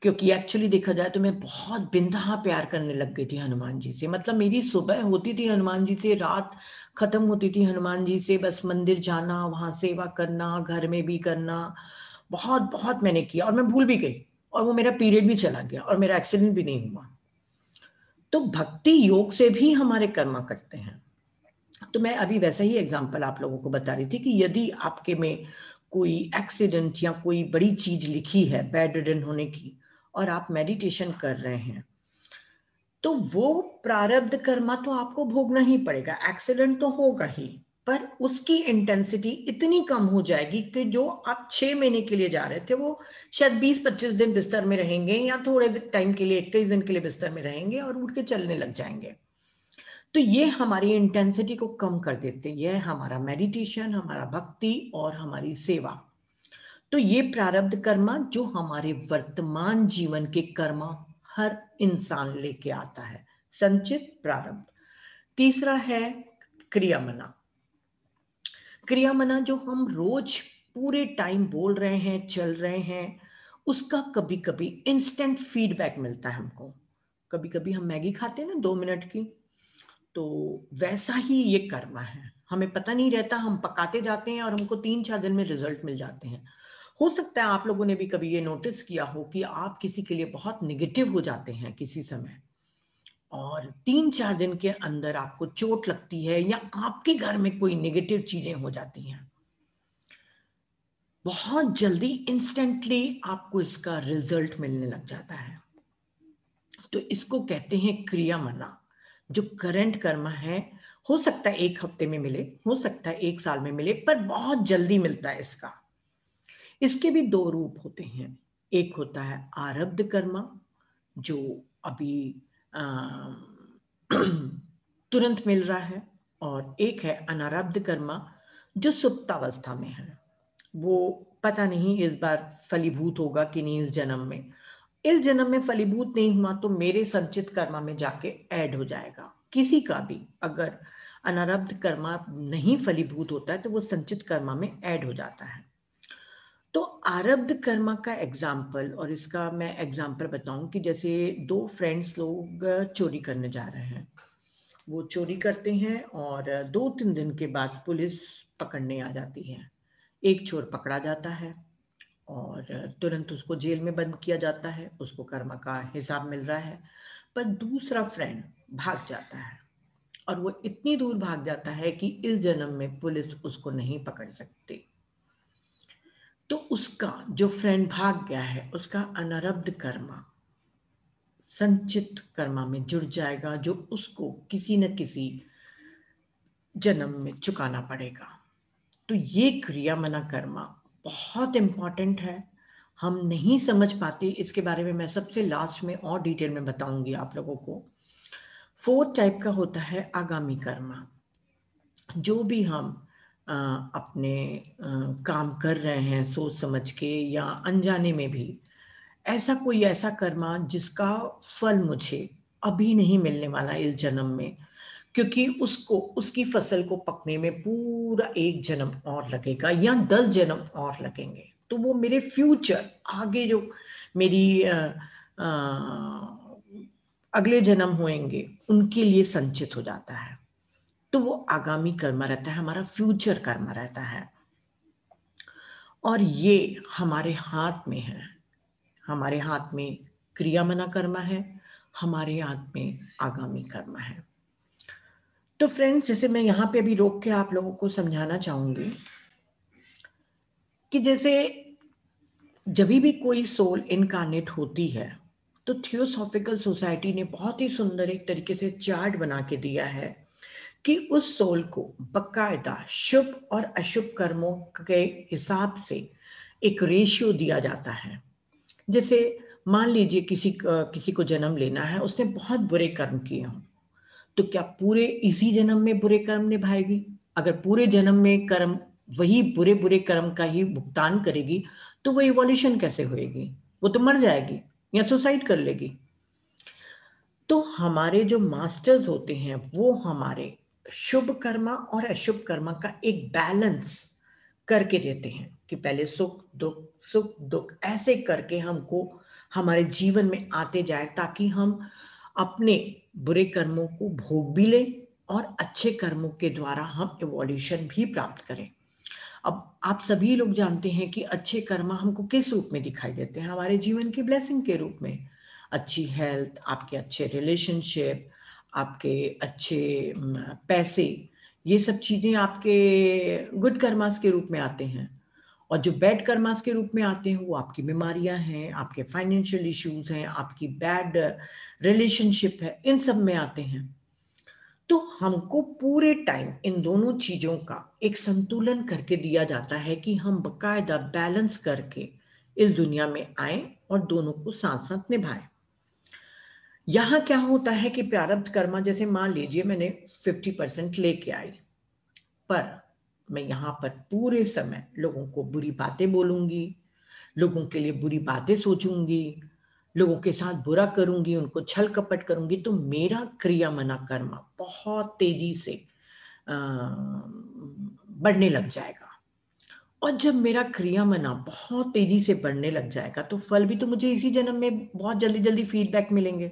क्योंकि एक्चुअली देखा जाए तो मैं बहुत बेइंतहा प्यार करने लग गई थी हनुमान जी से। मतलब मेरी सुबह होती थी हनुमान जी से, रात खत्म होती थी हनुमान जी से। बस मंदिर जाना, वहां सेवा करना, घर में भी करना, बहुत बहुत मैंने किया और मैं भूल भी गई और वो मेरा पीरियड भी चला गया और मेरा एक्सीडेंट भी नहीं हुआ। तो भक्ति योग से भी हमारे कर्म कटते हैं। तो मैं अभी वैसा ही एग्जाम्पल आप लोगों को बता रही थी कि यदि आपके में कोई एक्सीडेंट या कोई बड़ी चीज लिखी है बेड रिडन होने की और आप मेडिटेशन कर रहे हैं, तो वो प्रारब्ध कर्मा तो आपको भोगना ही पड़ेगा। एक्सीडेंट तो होगा ही, पर उसकी इंटेंसिटी इतनी कम हो जाएगी कि जो आप 6 महीने के लिए जा रहे थे वो शायद 20-25 दिन बिस्तर में रहेंगे या थोड़े टाइम के लिए 21 दिन के लिए बिस्तर में रहेंगे और उठ के चलने लग जाएंगे। तो ये हमारी इंटेंसिटी को कम कर देते हैं। ये हमारा मेडिटेशन, हमारा भक्ति और हमारी सेवा। तो ये प्रारब्ध कर्मा जो हमारे वर्तमान जीवन के कर्मा हर इंसान लेके आता है, संचित प्रारब्ध। तीसरा है क्रियामना। क्रियामना जो हम रोज पूरे टाइम बोल रहे हैं, चल रहे हैं, उसका कभी कभी इंस्टेंट फीडबैक मिलता है हमको। कभी कभी हम मैगी खाते हैं ना 2 मिनट की, तो वैसा ही ये कर्म है। हमें पता नहीं रहता, हम पकाते जाते हैं और हमको 3-4 दिन में रिजल्ट मिल जाते हैं। हो सकता है आप लोगों ने भी कभी ये नोटिस किया हो कि आप किसी के लिए बहुत निगेटिव हो जाते हैं किसी समय, और 3-4 दिन के अंदर आपको चोट लगती है या आपके घर में कोई निगेटिव चीजें हो जाती हैं। बहुत जल्दी इंस्टेंटली आपको इसका रिजल्ट मिलने लग जाता है। तो इसको कहते हैं क्रियामना। जो करंट कर्म है, हो सकता है 1 हफ्ते में मिले, हो सकता है 1 साल में मिले, पर बहुत जल्दी मिलता है इसका। इसके भी 2 रूप होते हैं। एक होता है आरब्ध कर्म, जो अभी तुरंत मिल रहा है, और एक है अनारब्ध कर्म जो सुप्तावस्था में है। वो पता नहीं इस बार फलीभूत होगा कि नहीं इस जन्म में। इस जन्म में फलीभूत नहीं हुआ तो मेरे संचित कर्मा में जाके ऐड हो जाएगा। किसी का भी अगर अनारब्ध कर्मा नहीं फलीभूत होता है तो वो संचित कर्मा में ऐड हो जाता है। तो आरब्ध कर्मा का एग्जाम्पल, और इसका मैं एग्जाम्पल बताऊं कि जैसे 2 फ्रेंड्स लोग चोरी करने जा रहे हैं। वो चोरी करते हैं और 2-3 दिन के बाद पुलिस पकड़ने आ जाती है। एक चोर पकड़ा जाता है और तुरंत उसको जेल में बंद किया जाता है, उसको कर्म का हिसाब मिल रहा है। पर दूसरा फ्रेंड भाग जाता है और वो इतनी दूर भाग जाता है कि इस जन्म में पुलिस उसको नहीं पकड़ सकती। तो उसका जो फ्रेंड भाग गया है उसका अनारब्ध कर्मा संचित कर्मा में जुड़ जाएगा, जो उसको किसी न किसी जन्म में चुकाना पड़ेगा। तो ये क्रियामना कर्मा बहुत इंपॉर्टेंट है। हम नहीं समझ पाते, इसके बारे में मैं सबसे लास्ट में और डिटेल में बताऊंगी आप लोगों को। 4th टाइप का होता है आगामी कर्मा। जो भी हम अपने काम कर रहे हैं सोच समझ के या अनजाने में भी, ऐसा कर्मा जिसका फल मुझे अभी नहीं मिलने वाला इस जन्म में, क्योंकि उसको उसकी फसल को पकने में पूरा 1 जन्म और लगेगा या 10 जन्म और लगेंगे। तो वो मेरे फ्यूचर आगे जो मेरी अगले जन्म होंगे उनके लिए संचित हो जाता है। तो वो आगामी कर्म रहता है, हमारा फ्यूचर कर्म रहता है। और ये हमारे हाथ में है। हमारे हाथ में क्रियामना कर्म है, हमारे हाथ में आगामी कर्म है। तो फ्रेंड्स, जैसे मैं यहाँ पे अभी रोक के आप लोगों को समझाना चाहूंगी कि जैसे जब भी कोई सोल इनकारनेट होती है तो थियोसॉफिकल सोसाइटी ने बहुत ही सुंदर एक तरीके से चार्ट बना के दिया है कि उस सोल को बकायदा शुभ और अशुभ कर्मों के हिसाब से एक रेशियो दिया जाता है। जैसे मान लीजिए किसी को जन्म लेना है, उसने बहुत बुरे कर्म किए हों, तो क्या पूरे इसी जन्म में बुरे कर्म निभाएगी? अगर पूरे जन्म में कर्म वही बुरे कर्म का ही भुगतान करेगी, तो वो इवोल्यूशन कैसे होएगी? वो तो मर जाएगी या सुसाइड कर लेगी। तो हमारे जो मास्टर्स होते हैं वो हमारे शुभ कर्मा और अशुभ कर्मा का एक बैलेंस करके देते हैं कि पहले सुख दुख ऐसे करके हमको हमारे जीवन में आते जाए, ताकि हम अपने बुरे कर्मों को भोग भी लें और अच्छे कर्मों के द्वारा हम इवोल्यूशन भी प्राप्त करें। अब आप सभी लोग जानते हैं कि अच्छे कर्म हमको किस रूप में दिखाई देते हैं? हमारे जीवन की ब्लेसिंग के रूप में। अच्छी हेल्थ, आपके अच्छे रिलेशनशिप, आपके अच्छे पैसे, ये सब चीजें आपके गुड कर्मास के रूप में आते हैं। और जो बैड कर्मास के रूप में आते हैं वो आपकी बीमारियां हैं, आपके फाइनेंशियल इश्यूज हैं, आपकी बैड रिलेशनशिप है, इन सब में आते हैं। तो हमको पूरे टाइम इन दोनों चीजों का एक संतुलन करके दिया जाता है कि हम बकायदा बैलेंस करके इस दुनिया में आए और दोनों को साथ साथ निभाएं। यहाँ क्या होता है कि प्रारब्ध कर्मा, जैसे मान लीजिए मैंने 50% लेके आई, पर मैं यहाँ पर पूरे समय लोगों को बुरी बातें बोलूंगी, लोगों के लिए बुरी बातें सोचूंगी, लोगों के साथ बुरा करूंगी, उनको छल कपट करूंगी, तो मेरा क्रिया मना कर्म बहुत तेजी से बढ़ने लग जाएगा। और जब मेरा क्रिया मना बहुत तेजी से बढ़ने लग जाएगा, तो फल भी तो मुझे इसी जन्म में बहुत जल्दी जल्दी फीडबैक मिलेंगे।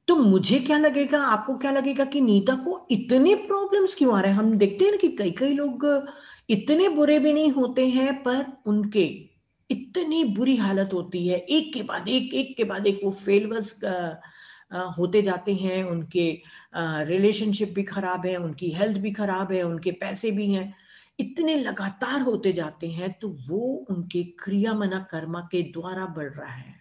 तो मुझे क्या लगेगा, आपको क्या लगेगा कि नीता को इतने प्रॉब्लम्स क्यों आ रहे हैं? हम देखते हैं ना कि कई कई लोग इतने बुरे भी नहीं होते हैं, पर उनके इतनी बुरी हालत होती है, एक के बाद एक के बाद एक वो फेलवर्स होते जाते हैं। उनके रिलेशनशिप भी खराब है, उनकी हेल्थ भी खराब है, उनके पैसे भी हैं, इतने लगातार होते जाते हैं। तो वो उनके क्रिया मना कर्मा के द्वारा बढ़ रहा है।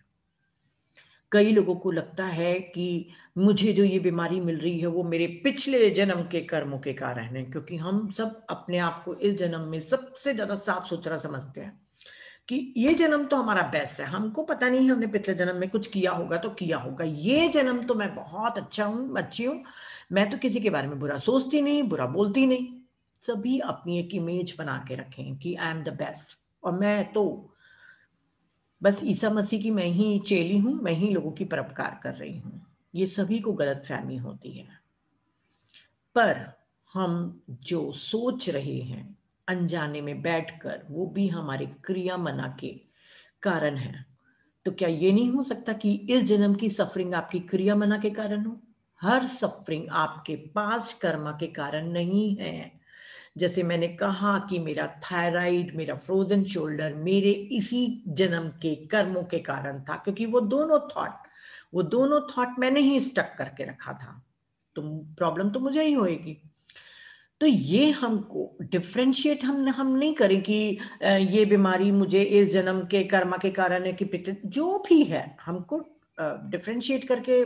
कई लोगों को लगता है कि मुझे जो ये बीमारी मिल रही है वो मेरे पिछले जन्म के कर्मों के कारण है, क्योंकि हम सब अपने आप को इस जन्म में सबसे ज्यादा साफ सुथरा समझते हैं कि ये जन्म तो हमारा बेस्ट है, हमको पता नहीं हमने पिछले जन्म में कुछ किया होगा तो किया होगा, ये जन्म तो मैं बहुत अच्छा हूँ, अच्छी हूँ, मैं तो किसी के बारे में बुरा सोचती नहीं, बुरा बोलती नहीं। सभी अपनी एक इमेज बना के रखें कि आई एम द बेस्ट, और मैं तो बस ईसा मसीह की मैं ही चेली हूं, मैं ही लोगों की परोपकार कर रही हूं। ये सभी को गलतफहमी होती है। पर हम जो सोच रहे हैं अनजाने में बैठकर, वो भी हमारे क्रिया मना के कारण है। तो क्या ये नहीं हो सकता कि इस जन्म की सफरिंग आपकी क्रिया मना के कारण हो? हर सफरिंग आपके पास कर्मा के कारण नहीं है। जैसे मैंने कहा कि मेरा थायराइड, मेरा फ्रोजन शोल्डर मेरे इसी जन्म के कर्मों के कारण था, क्योंकि वो दोनों थॉट मैंने ही स्टक करके रखा था। तो प्रॉब्लम तो मुझे ही होएगी। तो ये हमको डिफ्रेंशिएट हम नहीं करें कि ये बीमारी मुझे इस जन्म के कर्मा के कारण है कि पिछले जो भी है, हमको डिफ्रेंशिएट करके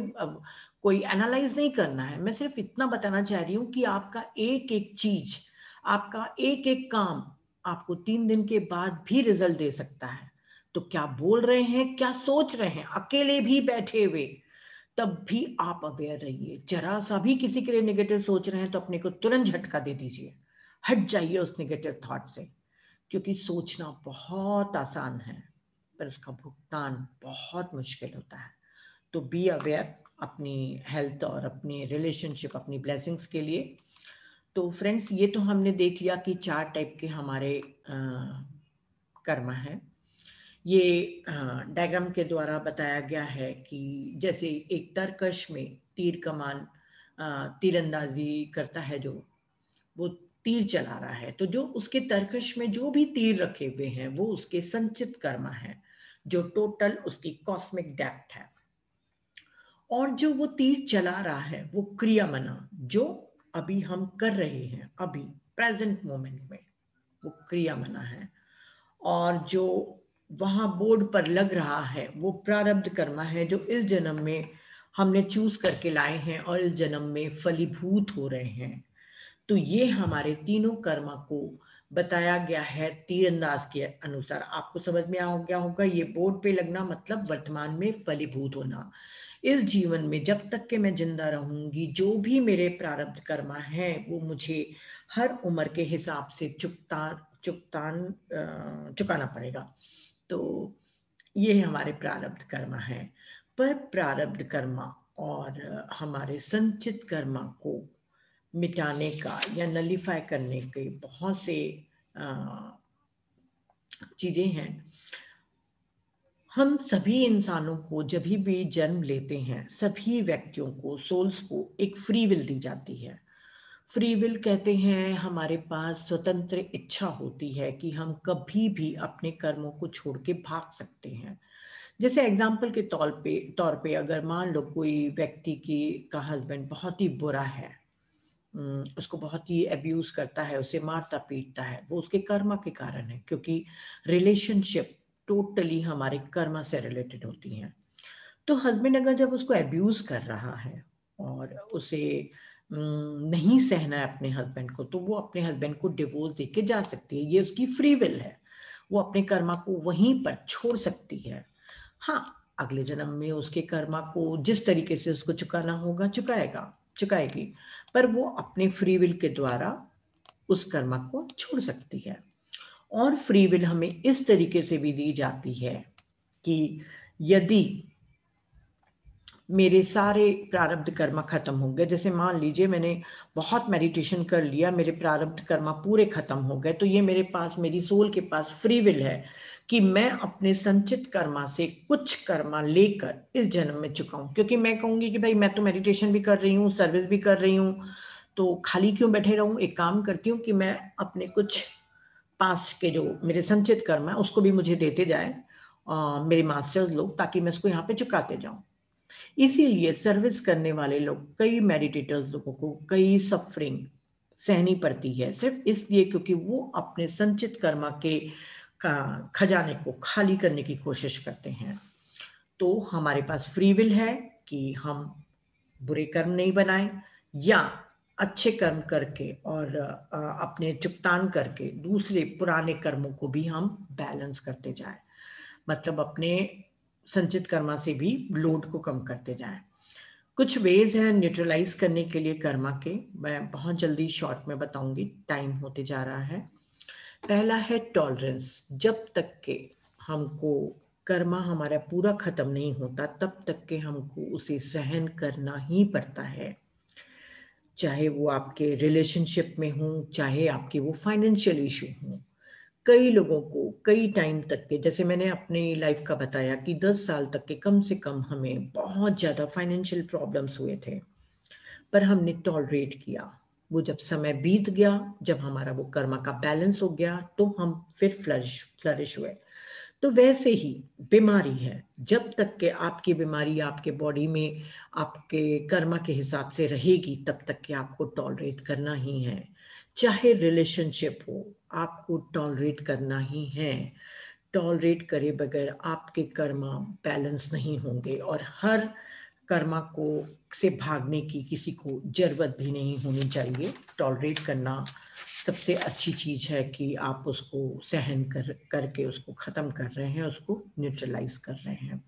कोई एनालाइज नहीं करना है। मैं सिर्फ इतना बताना चाह रही हूँ कि आपका एक एक चीज, आपका एक एक काम आपको 3 दिन के बाद भी रिजल्ट दे सकता है। तो क्या बोल रहे हैं, क्या सोच रहे हैं, अकेले भी बैठे हुए, तब भी आप अवेयर रहिए। जरा सा भी किसी के लिए नेगेटिव सोच रहे हैं तो अपने को तुरंत झटका दे दीजिए, हट जाइए उस नेगेटिव थॉट से, क्योंकि सोचना बहुत आसान है पर उसका भुगतान बहुत मुश्किल होता है। तो बी अवेयर अपनी हेल्थ और अपनी रिलेशनशिप, अपनी ब्लेसिंग्स के लिए। तो फ्रेंड्स, ये तो हमने देख लिया कि 4 टाइप के हमारे कर्म हैं। ये डायग्राम के द्वारा बताया गया है कि जैसे एक तरकश में तीर कमान तीरंदाजी करता है, जो वो तीर चला रहा है, तो जो उसके तरकश में जो भी तीर रखे हुए हैं वो उसके संचित कर्म है, जो टोटल उसकी कॉस्मिक डेप्थ है। और जो वो तीर चला रहा है वो क्रिया मना, जो अभी हम कर रहे हैं, अभी प्रेजेंट मोमेंट में, वो क्रिया मना है। और जो वहां बोर्ड पर लग रहा है वो प्रारब्ध कर्मा है, जो इस जन्म में हमने चूज करके लाए हैं और इस जन्म में फलीभूत हो रहे हैं। तो ये हमारे तीनों कर्मा को बताया गया है तीरंदाज के अनुसार। आपको समझ में आ गया होगा, ये बोर्ड पे लगना मतलब वर्तमान में फलीभूत होना। इस जीवन में जब तक कि मैं जिंदा रहूंगी, जो भी मेरे प्रारब्ध कर्मा हैं वो मुझे हर उम्र के हिसाब से चुकाना पड़ेगा। तो ये हमारे प्रारब्ध कर्मा हैं। पर प्रारब्ध कर्मा और हमारे संचित कर्मा को मिटाने का या नलीफाई करने के बहुत से चीजें हैं। हम सभी इंसानों को जब भी जन्म लेते हैं, सभी व्यक्तियों को, सोल्स को एक फ्री विल दी जाती है। फ्री विल कहते हैं हमारे पास स्वतंत्र इच्छा होती है कि हम कभी भी अपने कर्मों को छोड़ के भाग सकते हैं। जैसे एग्जाम्पल के तौर पे अगर मान लो कोई व्यक्ति का हस्बैंड बहुत ही बुरा है, उसको बहुत ही अब्यूज करता है, उसे मारता पीटता है, वो उसके कर्मा के कारण है, क्योंकि रिलेशनशिप टोटली हमारे कर्मा से रिलेटेड होती हैं। तो हस्बैंड अगर जब उसको अब्यूज कर रहा है और उसे नहीं सहना है अपने हस्बैंड को, तो वो अपने हस्बैंड को डिवोर्स देके जा सकती है। ये उसकी फ्री विल है, वो अपने कर्मा को वहीं पर छोड़ सकती है। हाँ, अगले जन्म में उसके कर्मा को जिस तरीके से उसको चुकाना होगा चुकाएगी, पर वो अपने फ्री विल के द्वारा उस कर्मा को छोड़ सकती है। और फ्री विल हमें इस तरीके से भी दी जाती है कि यदि मेरे सारे प्रारब्ध कर्मा खत्म हो गए, जैसे मान लीजिए मैंने बहुत मेडिटेशन कर लिया, मेरे प्रारब्ध कर्मा पूरे खत्म हो गए, तो ये मेरे पास, मेरी सोल के पास फ्री विल है कि मैं अपने संचित कर्मा से कुछ कर्मा लेकर इस जन्म में चुकाऊं। क्योंकि मैं कहूंगी कि भाई मैं तो मेडिटेशन भी कर रही हूँ, सर्विस भी कर रही हूँ, तो खाली क्यों बैठे रहूं। एक काम करती हूँ कि मैं अपने कुछ पास्ट के जो मेरे संचित कर्म है उसको भी मुझे देते जाए मेरे मास्टर्स लोग, ताकि मैं उसको यहाँ पे चुकाते जाऊं। इसीलिए सर्विस करने वाले लोग, कई मेडिटेटर्स लोगों को कई सफरिंग सहनी पड़ती है, सिर्फ इसलिए क्योंकि वो अपने संचित कर्मा के खजाने को खाली करने की कोशिश करते हैं। तो हमारे पास फ्री विल है कि हम बुरे कर्म नहीं बनाएं या अच्छे कर्म करके और अपने चुगतान करके दूसरे पुराने कर्मों को भी हम बैलेंस करते जाएं, मतलब अपने संचित कर्मा से भी लोड को कम करते जाएं। कुछ वेज हैं न्यूट्रलाइज करने के लिए कर्मा के, मैं बहुत जल्दी शॉर्ट में बताऊंगी, टाइम होते जा रहा है। पहला है टॉलरेंस। जब तक के हमको कर्मा हमारा पूरा खत्म नहीं होता, तब तक के हमको उसे सहन करना ही पड़ता है, चाहे वो आपके रिलेशनशिप में हो, चाहे आपके वो फाइनेंशियल इशू हो। कई लोगों को कई टाइम तक के, जैसे मैंने अपनी लाइफ का बताया कि 10 साल तक के कम से कम हमें बहुत ज़्यादा फाइनेंशियल प्रॉब्लम्स हुए थे, पर हमने टॉलरेट किया। वो जब समय बीत गया, जब हमारा वो कर्मा का बैलेंस हो गया, तो हम फिर फ्लरिश हुए। तो वैसे ही बीमारी है, जब तक के आपकी बीमारी आपके बॉडी में आपके कर्मा के हिसाब से रहेगी, तब तक के आपको टॉलरेट करना ही है। चाहे रिलेशनशिप हो, आपको टॉलरेट करना ही है। टॉलरेट करे बगैर आपके कर्मा बैलेंस नहीं होंगे, और हर कर्मा को से भागने की किसी को जरूरत भी नहीं होनी चाहिए। टॉलरेट करना सबसे अच्छी चीज है कि आप उसको सहन करके उसको खत्म कर रहे हैं, उसको न्यूट्रलाइज कर रहे हैं।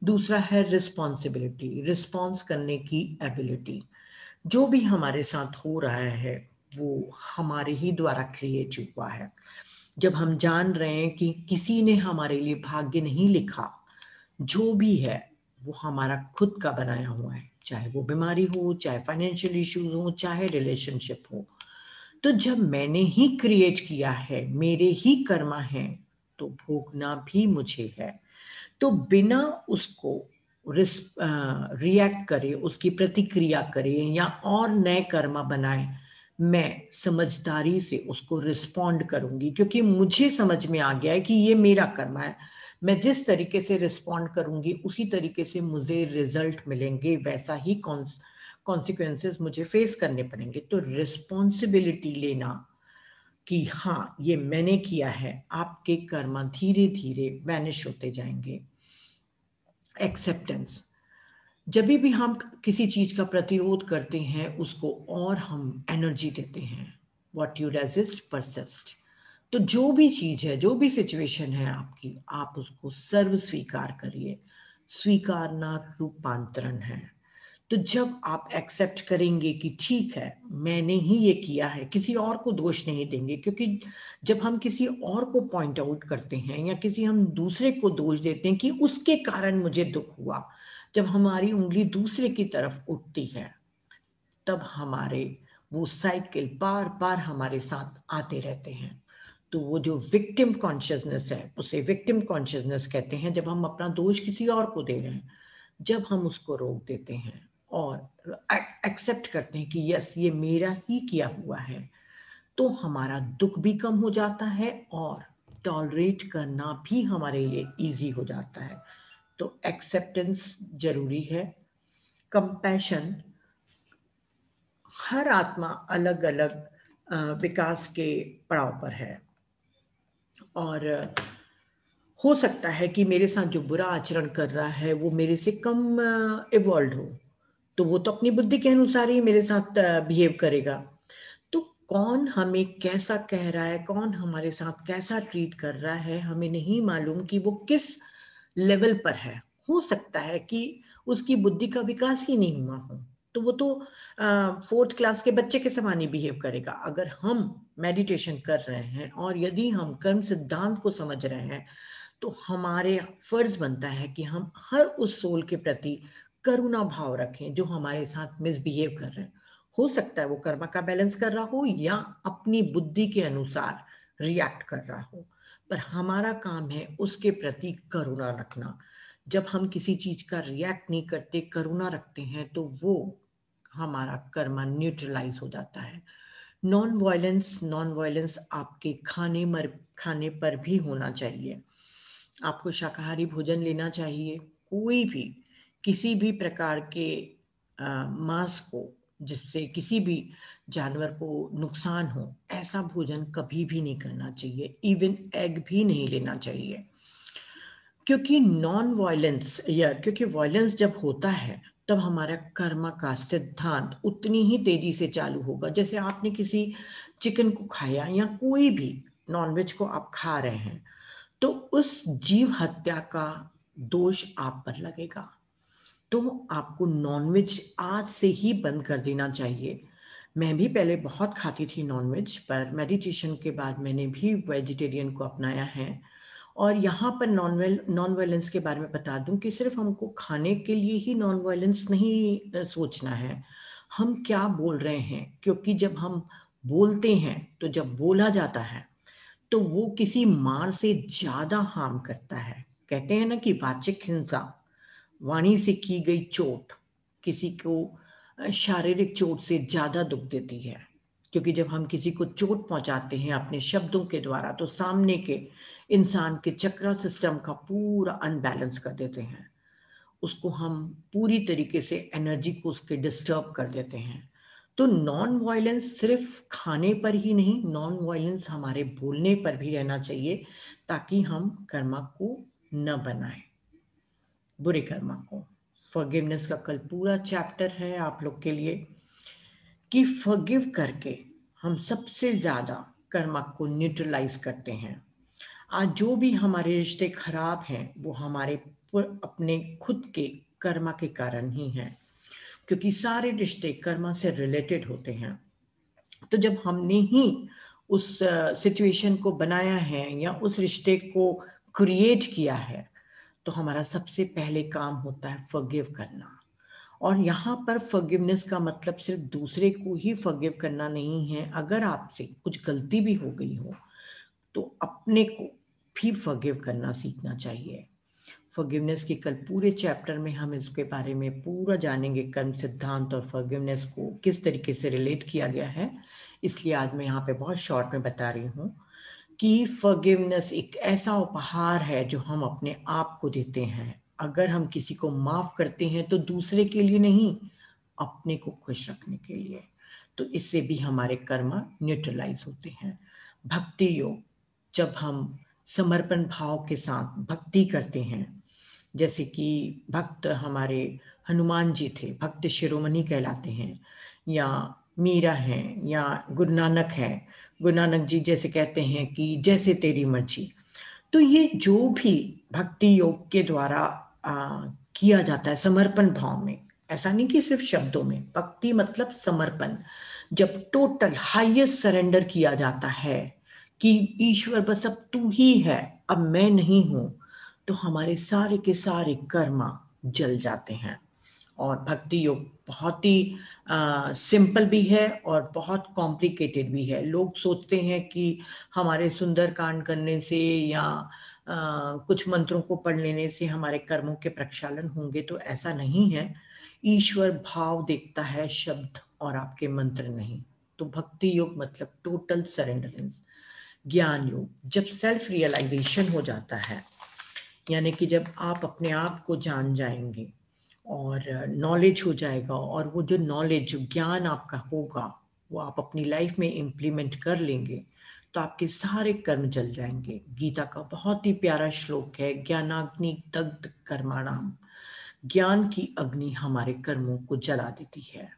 दूसरा है रिस्पॉन्सिबिलिटी, रिस्पॉन्स करने की एबिलिटी। जो भी हमारे साथ हो रहा है वो हमारे ही द्वारा क्रिएट हुआ है। जब हम जान रहे हैं कि किसी ने हमारे लिए भाग्य नहीं लिखा, जो भी है वो हमारा खुद का बनाया हुआ है, चाहे वो बीमारी हो, चाहे फाइनेंशियल इश्यूज हो, चाहे रिलेशनशिप हो। तो जब मैंने ही क्रिएट किया है, मेरे ही कर्मा हैं, तो भोगना भी मुझे है। तो बिना उसको रिएक्ट करे, उसकी प्रतिक्रिया करे या और नए कर्मा बनाए, मैं समझदारी से उसको रिस्पॉन्ड करूंगी, क्योंकि मुझे समझ में आ गया है कि ये मेरा कर्मा है। मैं जिस तरीके से रिस्पॉन्ड करूंगी उसी तरीके से मुझे रिजल्ट मिलेंगे, वैसा ही कॉन्सिक्वेंसेस मुझे फेस करने पड़ेंगे। तो रिस्पॉन्सिबिलिटी लेना कि हाँ ये मैंने किया है, आपके कर्मा धीरे धीरे वैनिश होते जाएंगे। एक्सेप्टेंस, जब भी हम किसी चीज का प्रतिरोध करते हैं उसको और हम एनर्जी देते हैं। What you resist persist. तो जो भी चीज है, जो भी सिचुएशन है आपकी, आप उसको सर्व स्वीकार करिए। स्वीकारना रूपांतरण है। तो जब आप एक्सेप्ट करेंगे कि ठीक है, मैंने ही ये किया है, किसी और को दोष नहीं देंगे, क्योंकि जब हम किसी और को पॉइंट आउट करते हैं या हम दूसरे को दोष देते हैं कि उसके कारण मुझे दुख हुआ, जब हमारी उंगली दूसरे की तरफ उठती है, तब हमारे वो साइकिल बार बार हमारे साथ आते रहते हैं। तो वो जो विक्टिम कॉन्शियसनेस है, उसे विक्टिम कॉन्शियसनेस कहते हैं, जब हम अपना दोष किसी और को दे रहे हैं। जब हम उसको रोक देते हैं और एक्सेप्ट करते हैं कि यस, ये मेरा ही किया हुआ है, तो हमारा दुख भी कम हो जाता है और टॉलरेट करना भी हमारे लिए इजी हो जाता है। तो एक्सेप्टेंस जरूरी है। कंपैशन, हर आत्मा अलग अलग विकास के पड़ाव पर है, और हो सकता है कि मेरे साथ जो बुरा आचरण कर रहा है वो मेरे से कम इवॉल्व हो, तो वो तो अपनी बुद्धि के अनुसार ही मेरे साथ बिहेव करेगा। तो कौन हमें कैसा कह रहा है, कौन हमारे साथ कैसा ट्रीट कर रहा है, हमें नहीं मालूम कि वो किस लेवल पर है। हो सकता है कि उसकी बुद्धि का विकास ही नहीं हुआ हो, तो वो तो 4th क्लास के बच्चे के समान ही बिहेव करेगा। अगर हम मेडिटेशन कर रहे हैं और यदि हम कर्म सिद्धांत को समझ रहे हैं, तो हमारे फर्ज बनता है कि हम हर उस सोल के प्रति करुणा भाव रखें जो हमारे साथ मिसबिहेव कर रहे हैं। हो सकता है वो कर्मा का बैलेंस कर रहा हो या अपनी बुद्धि के अनुसार रिएक्ट कर रहा हो, पर हमारा काम है उसके प्रति करुणा रखना। जब हम किसी चीज का रिएक्ट नहीं करते, करुणा रखते हैं, तो वो हमारा कर्मा न्यूट्रलाइज हो जाता है। नॉन वायलेंस आपके खाने पर भी होना चाहिए। आपको शाकाहारी भोजन लेना चाहिए। कोई भी किसी भी प्रकार के मांस को, जिससे किसी भी जानवर को नुकसान हो, ऐसा भोजन कभी भी नहीं करना चाहिए। इवन एग भी नहीं लेना चाहिए, क्योंकि वायलेंस जब होता है, तब हमारा कर्म का सिद्धांत उतनी ही तेजी से चालू होगा। जैसे आपने किसी चिकन को खाया या कोई भी नॉनवेज को आप खा रहे हैं, तो उस जीव हत्या का दोष आप पर लगेगा। तो आपको नॉनवेज आज से ही बंद कर देना चाहिए। मैं भी पहले बहुत खाती थी नॉनवेज, पर मेडिटेशन के बाद मैंने भी वेजिटेरियन को अपनाया है। और यहाँ पर नॉन वायलेंस के बारे में बता दूं कि सिर्फ हमको खाने के लिए ही नॉन वायलेंस नहीं सोचना है, हम क्या बोल रहे हैं। क्योंकि जब हम बोलते हैं, तो जब बोला जाता है, तो वो किसी मार से ज्यादा हार्म करता है। कहते हैं ना कि वाचिक हिंसा, वाणी से की गई चोट, किसी को शारीरिक चोट से ज्यादा दुख देती है। क्योंकि जब हम किसी को चोट पहुंचाते हैं अपने शब्दों के द्वारा, तो सामने के इंसान के चक्रा सिस्टम का पूरा अनबैलेंस कर देते हैं। उसको हम पूरी तरीके से एनर्जी को उसके डिस्टर्ब कर देते हैं। तो नॉन वायलेंस सिर्फ खाने पर ही नहीं, नॉन वायलेंस हमारे बोलने पर भी रहना चाहिए, ताकि हम कर्मा को न बनाए, बुरे कर्मा को। फॉरगिवनेस का कल पूरा चैप्टर है आप लोग के लिए, कि फॉरगिव करके हम सबसे ज्यादा कर्मा को न्यूट्रलाइज करते हैं। आज जो भी हमारे रिश्ते खराब हैं, वो हमारे अपने खुद के कर्मा के कारण ही हैं, क्योंकि सारे रिश्ते कर्मा से रिलेटेड होते हैं। तो जब हमने ही उस सिचुएशन को बनाया है या उस रिश्ते को क्रिएट किया है, तो हमारा सबसे पहले काम होता है फॉरगिव करना। और यहाँ पर फॉरगिवनेस का मतलब सिर्फ दूसरे को ही फॉरगिव करना नहीं है। अगर आपसे कुछ गलती भी हो गई हो, तो अपने को भी फॉरगिव करना सीखना चाहिए। फॉरगिवनेस के कल पूरे चैप्टर में हम इसके बारे में पूरा जानेंगे, कर्म सिद्धांत और फॉरगिवनेस को किस तरीके से रिलेट किया गया है। इसलिए आज मैं यहाँ पे बहुत शॉर्ट में बता रही हूँ कि फॉरगिवनेस एक ऐसा उपहार है जो हम अपने आप को देते हैं। अगर हम किसी को माफ करते हैं, तो दूसरे के लिए नहीं, अपने को खुश रखने के लिए। तो इससे भी हमारे कर्म न्यूट्रलाइज होते हैं। भक्ति योग, जब हम समर्पण भाव के साथ भक्ति करते हैं, जैसे कि भक्त हमारे हनुमान जी थे, भक्त शिरोमणि कहलाते हैं, या मीरा हैं या गुरु नानक है, गुरु नानक जी जैसे कहते हैं कि जैसे तेरी मर्जी। तो ये जो भी भक्ति योग के द्वारा किया जाता है समर्पण भाव में, ऐसा नहीं कि सिर्फ शब्दों में, भक्ति मतलब समर्पण, जब टोटल हाईएस्ट सरेंडर किया जाता है कि ईश्वर बस अब तू ही है, अब मैं नहीं हूं, तो हमारे सारे के सारे कर्म जल जाते हैं। और भक्ति योग बहुत ही सिंपल भी है और बहुत कॉम्प्लिकेटेड भी है। लोग सोचते हैं कि हमारे सुंदरकांड करने से या कुछ मंत्रों को पढ़ लेने से हमारे कर्मों के प्रक्षालन होंगे, तो ऐसा नहीं है। ईश्वर भाव देखता है, शब्द और आपके मंत्र नहीं। तो भक्ति योग मतलब टोटल सरेंडरेंस। ज्ञान योग, जब सेल्फ रियलाइजेशन हो जाता है, यानी कि जब आप अपने आप को जान जाएंगे और नॉलेज हो जाएगा, और वो जो नॉलेज, जो ज्ञान आपका होगा, वो आप अपनी लाइफ में इम्प्लीमेंट कर लेंगे, तो आपके सारे कर्म जल जाएंगे। गीता का बहुत ही प्यारा श्लोक है, ज्ञानाग्नि दग्ध कर्माणाम। ज्ञान की अग्नि हमारे कर्मों को जला देती है।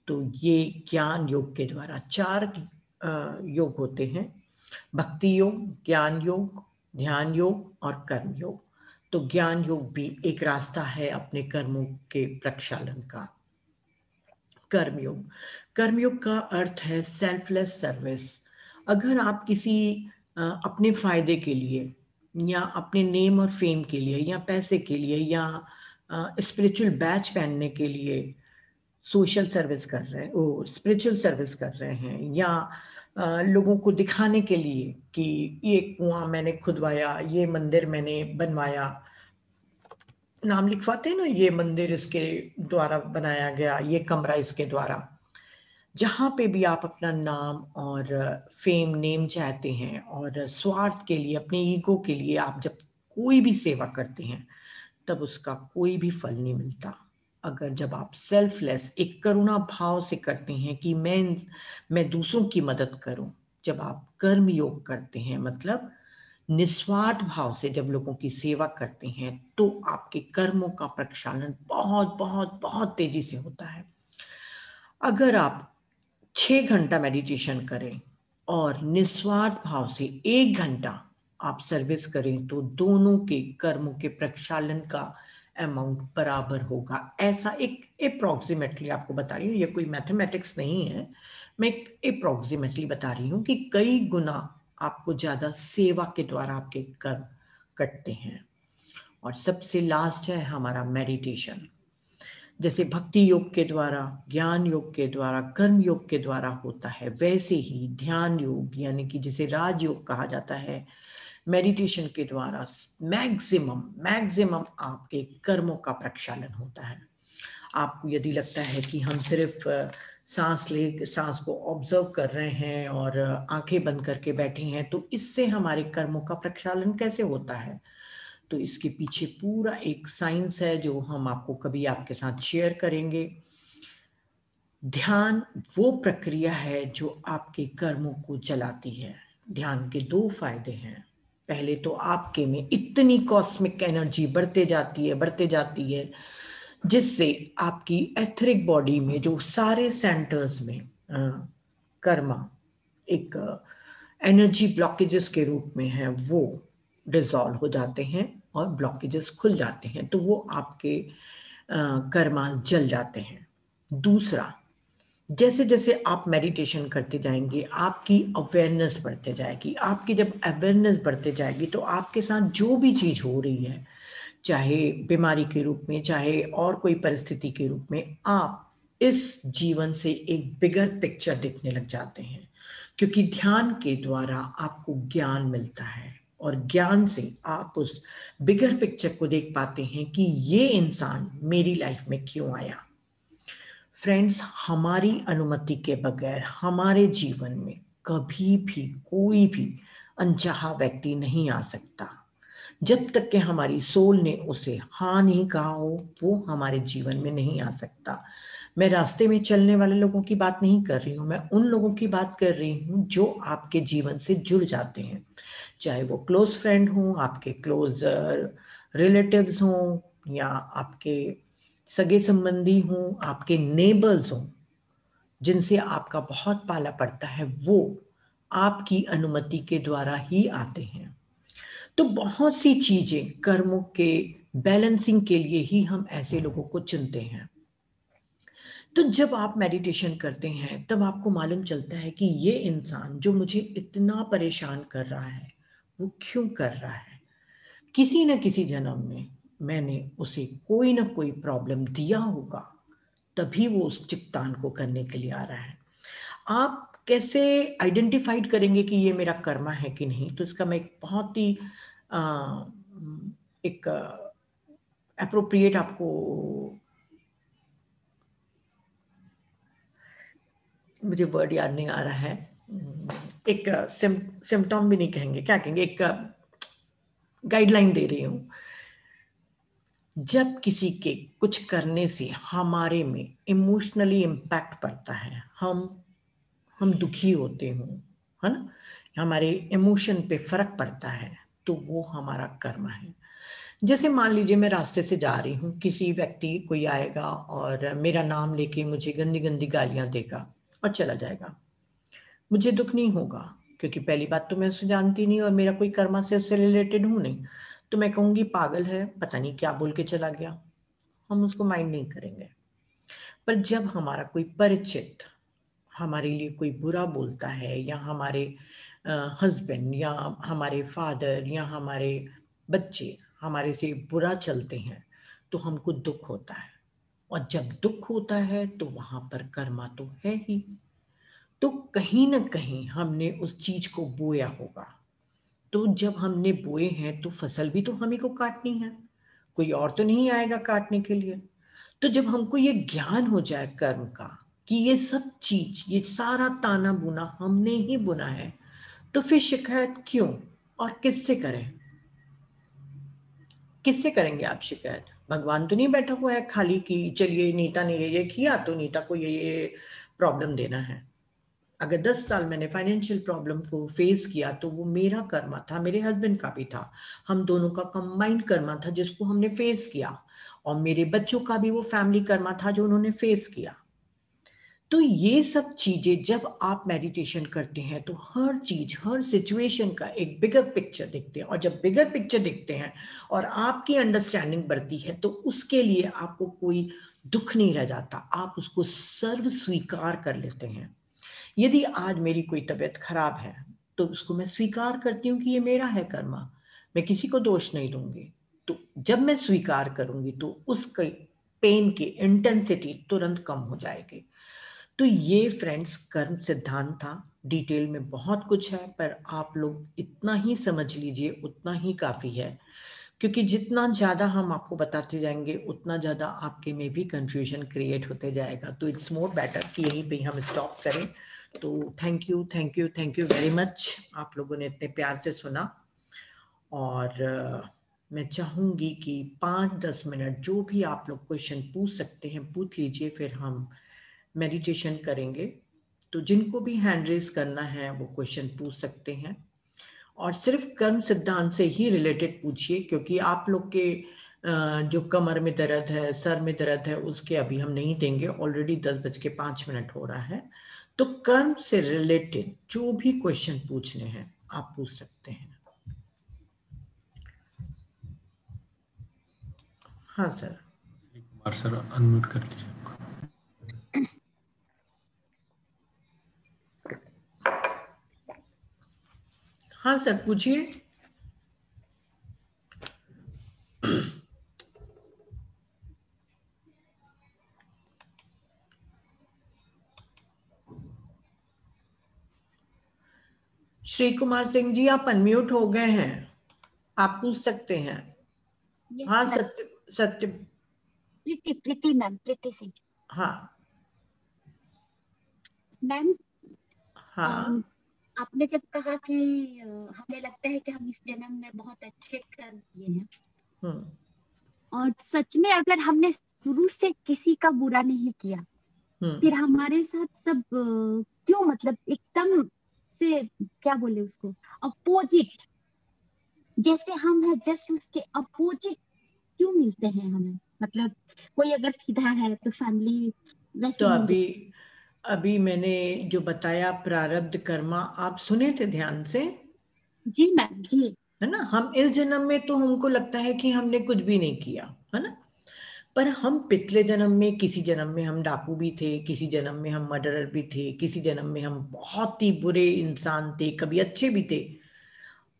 तो ये ज्ञान योग के द्वारा 4 योग होते हैं, भक्ति योग, ज्ञान योग, ध्यान योग और कर्म योग। तो ज्ञान योग भी एक रास्ता है अपने कर्मों के प्रक्षालन का। कर्मयोग, कर्मयोग का अर्थ है सेल्फलेस सर्विस। अगर आप किसी अपने फायदे के लिए या अपने नेम और फेम के लिए या पैसे के लिए या स्पिरिचुअल बैच पहनने के लिए सोशल सर्विस कर रहे हैं, वो स्पिरिचुअल सर्विस कर रहे हैं, या लोगों को दिखाने के लिए कि ये कुआं मैंने खुदवाया, ये मंदिर मैंने बनवाया, नाम लिखवाते हैं ना, ये मंदिर इसके द्वारा बनाया गया, ये कमरा इसके द्वारा। जहाँ पे भी आप अपना नाम और फेम, नेम चाहते हैं और स्वार्थ के लिए, अपने ईगो के लिए आप जब कोई भी सेवा करते हैं, तब उसका कोई भी फल नहीं मिलता। अगर जब आप सेल्फलेस, एक करुणा भाव से करते हैं कि मैं दूसरों की मदद करूं, जब आप कर्म योग करते हैं, मतलब निस्वार्थ भाव से जब लोगों की सेवा करते हैं, तो आपके कर्मों का प्रक्षालन बहुत बहुत बहुत तेजी से होता है। अगर आप 6 घंटा मेडिटेशन करें और निस्वार्थ भाव से 1 घंटा आप सर्विस करें, तो दोनों के कर्मों के प्रक्षालन का अमाउंट बराबर होगा। ऐसा एक अप्रोक्सीमेटली आपको बता रही हूँ, ये कोई मैथमेटिक्स नहीं है, मैं एक अप्रोक्सीमेटली बता रही हूँ कि कई गुना आपको ज्यादा सेवा के द्वारा आपके कर्म कटते हैं। और सबसे लास्ट है हमारा मेडिटेशन। जैसे भक्ति योग के द्वारा, ज्ञान योग के द्वारा, कर्म योग के द्वारा होता है, वैसे ही ध्यान योग, यानी कि जिसे राजयोग कहा जाता है, मेडिटेशन के द्वारा मैक्सिमम मैक्सिमम आपके कर्मों का प्रक्षालन होता है। आपको यदि लगता है कि हम सिर्फ सांस को ऑब्जर्व कर रहे हैं और आंखें बंद करके बैठे हैं, तो इससे हमारे कर्मों का प्रक्षालन कैसे होता है? तो इसके पीछे पूरा एक साइंस है जो हम आपको कभी आपके साथ शेयर करेंगे। ध्यान वो प्रक्रिया है जो आपके कर्मों को जलाती है। ध्यान के 2 फायदे हैं। पहले तो आपके में इतनी कॉस्मिक एनर्जी बढ़ते जाती है, जिससे आपकी एथरिक बॉडी में जो सारे सेंटर्स में कर्मा एक एनर्जी ब्लॉकेजेस के रूप में है, वो डिसॉल्व हो जाते हैं और ब्लॉकेजेस खुल जाते हैं, तो वो आपके कर्मा जल जाते हैं। दूसरा, जैसे जैसे आप मेडिटेशन करते जाएंगे, आपकी अवेयरनेस बढ़ते जाएगी। आपकी जब अवेयरनेस बढ़ते जाएगी, तो आपके साथ जो भी चीज हो रही है, चाहे बीमारी के रूप में, चाहे और कोई परिस्थिति के रूप में, आप इस जीवन से एक बिगर पिक्चर देखने लग जाते हैं। क्योंकि ध्यान के द्वारा आपको ज्ञान मिलता है और ज्ञान से आप उस बिगर पिक्चर को देख पाते हैं कि ये इंसान मेरी लाइफ में क्यों आया। फ्रेंड्स, हमारी अनुमति के बगैर हमारे जीवन में कभी भी कोई भी अनचाहा व्यक्ति नहीं आ सकता। जब तक कि हमारी सोल ने उसे हाँ नहीं कहा हो, वो हमारे जीवन में नहीं आ सकता। मैं रास्ते में चलने वाले लोगों की बात नहीं कर रही हूँ, मैं उन लोगों की बात कर रही हूँ जो आपके जीवन से जुड़ जाते हैं, चाहे वो क्लोज फ्रेंड हों, आपके क्लोज रिलेटिव्स हों, या आपके सगे संबंधी हों, आपके नेबर्स हों। जिनसे आपका बहुत पाला पड़ता है, वो आपकी अनुमति के द्वारा ही आते हैं। तो बहुत सी चीजें कर्मों के बैलेंसिंग के लिए ही हम ऐसे लोगों को चुनते हैं। तो जब आप मेडिटेशन करते हैं तब आपको मालूम चलता है कि ये इंसान जो मुझे इतना परेशान कर रहा है वो क्यों कर रहा है। किसी न किसी जन्म में मैंने उसे कोई ना कोई प्रॉब्लम दिया होगा, तभी वो उस चित्तान को करने के लिए आ रहा है। आप कैसे आइडेंटिफाइड करेंगे कि ये मेरा कर्मा है कि नहीं? तो इसका मैं एक बहुत ही एक एप्रोप्रिएट आपको, मुझे वर्ड याद नहीं आ रहा है, एक सिम्टम भी नहीं कहेंगे, क्या कहेंगे, एक गाइडलाइन दे रही हूं। जब किसी के कुछ करने से हमारे में इमोशनली इम्पैक्ट पड़ता है, हम दुखी होते हो, है ना, हमारे इमोशन पे फर्क पड़ता है, तो वो हमारा कर्म है। जैसे मान लीजिए मैं रास्ते से जा रही हूँ, किसी व्यक्ति कोई आएगा और मेरा नाम लेके मुझे गंदी गंदी गालियां देगा और चला जाएगा। मुझे दुख नहीं होगा, क्योंकि पहली बात तो मैं उसे जानती नहीं और मेरा कोई कर्मा से उससे रिलेटेड हूं नहीं। तो मैं कहूंगी पागल है, पता नहीं क्या बोल के चला गया, हम उसको माइंड नहीं करेंगे। पर जब हमारा कोई परिचित हमारे लिए कोई बुरा बोलता है, या हमारे हस्बैंड या हमारे फादर या हमारे बच्चे हमारे से बुरा चलते हैं, तो हमको दुख होता है। और जब दुख होता है तो वहां पर कर्मा तो है ही। तो कहीं ना कहीं हमने उस चीज को बोया होगा। तो जब हमने बोए हैं तो फसल भी तो हमें को काटनी है, कोई और तो नहीं आएगा काटने के लिए। तो जब हमको ये ज्ञान हो जाए कर्म का कि ये सब चीज, ये सारा ताना बुना हमने ही बुना है, तो फिर शिकायत क्यों और किससे करें? किससे करेंगे आप शिकायत? भगवान तो नहीं बैठा हुआ है खाली कि चलिए नीता ने ये किया तो नीता को ये प्रॉब्लम देना है। अगर 10 साल मैंने फाइनेंशियल प्रॉब्लम को फेस किया तो वो मेरा कर्मा था, मेरे हस्बैंड का भी था, हम दोनों का कंबाइंड कर्मा था जिसको हमने फेस किया। और मेरे बच्चों का भी वो फैमिली कर्मा था जो उन्होंने फेस किया। तो ये सब चीजें जब आप मेडिटेशन करते हैं तो हर चीज, हर सिचुएशन का एक बिगर पिक्चर देखते हैं। और जब बिगर पिक्चर देखते हैं और आपकी अंडरस्टैंडिंग बढ़ती है तो उसके लिए आपको कोई दुख नहीं रह जाता, आप उसको सर्व स्वीकार कर लेते हैं। यदि आज मेरी कोई तबीयत खराब है तो उसको मैं स्वीकार करती हूँ कि ये मेरा है कर्मा, मैं किसी को दोष नहीं दूंगी। तो जब मैं स्वीकार करूंगी तो उसके पेन की इंटेंसिटी तुरंत कम हो जाएगी। तो ये फ्रेंड्स कर्म सिद्धांत था। डिटेल में बहुत कुछ है, पर आप लोग इतना ही समझ लीजिए, उतना ही काफी है। क्योंकि जितना ज्यादा हम आपको बताते जाएंगे उतना ज्यादा आपके में भी कंफ्यूजन क्रिएट होते जाएगा। तो इट्स मोर बेटर कि यहीं पे हम स्टॉप करें। तो thank you, thank you, thank you very much, आप लोगों ने इतने प्यार से सुना। और मैं चाहूंगी कि 5-10 मिनट जो भी आप लोग क्वेश्चन पूछ सकते हैं पूछ लीजिए, फिर हम मेडिटेशन करेंगे। तो जिनको भी हैंड रेज करना है वो क्वेश्चन पूछ सकते हैं, और सिर्फ कर्म सिद्धांत से ही रिलेटेड पूछिए, क्योंकि आप लोग के जो कमर में दर्द है, सर में दर्द है, उसके अभी हम नहीं देंगे। ऑलरेडी 10:05 हो रहा है। तो कर्म से रिलेटेड जो भी क्वेश्चन पूछने हैं आप पूछ सकते हैं। हाँ सर। कुमार सर अनम्यूट कर लीजिए। हाँ सर पूछिए। श्री कुमार सिंह जी आप अनम्यूट हो गए हैं, आप पूछ सकते हैं। Yes, हाँ ma'am. सत्य प्रीति मैम, प्रीति सिंह हाँ मैम। हाँ आपने जब कहा कि हमें लगता है कि हम इस जन्म में बहुत अच्छे कर्म किए हैं, और सच में अगर हमने शुरू से किसी का बुरा नहीं किया, फिर हमारे साथ सब क्यों, मतलब एकदम से क्या बोले उसको, अपोजिट, जैसे हम हैं जस्ट उसके अपोजिट क्यों मिलते हैं हमें? मतलब कोई अगर सीधा है तो फैमिली वैसे तो मिल अभी अभी मैंने जो बताया प्रारब्ध कर्मा, आप सुने थे ध्यान से? जी मैम जी। है ना, हम इस जन्म में तो हमको लगता है कि हमने कुछ भी नहीं किया, है ना, पर हम पिछले जन्म में, किसी जन्म में हम डाकू भी थे, किसी जन्म में हम मर्डरर भी थे, किसी जन्म में हम बहुत ही बुरे इंसान थे, कभी अच्छे भी थे।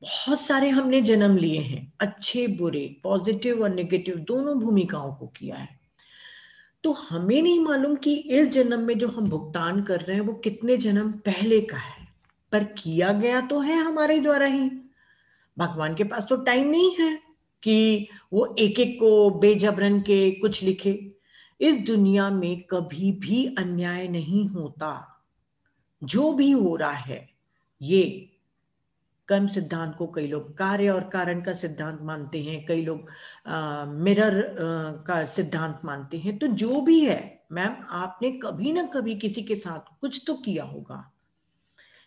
बहुत सारे हमने जन्म लिए हैं, अच्छे बुरे, पॉजिटिव और नेगेटिव दोनों भूमिकाओं को किया है। तो हमें नहीं मालूम कि इस जन्म में जो हम भुगतान कर रहे हैं वो कितने जन्म पहले का है, पर किया गया तो है हमारे द्वारा ही। भगवान के पास तो टाइम नहीं है कि वो एक एक को बेजबरन के कुछ लिखे। इस दुनिया में कभी भी अन्याय नहीं होता। जो भी हो रहा है, ये कर्म सिद्धांत को कई लोग कार्य और कारण का सिद्धांत मानते हैं, कई लोग मिरर का सिद्धांत मानते हैं। तो जो भी है मैम, आपने कभी ना कभी किसी के साथ कुछ तो किया होगा,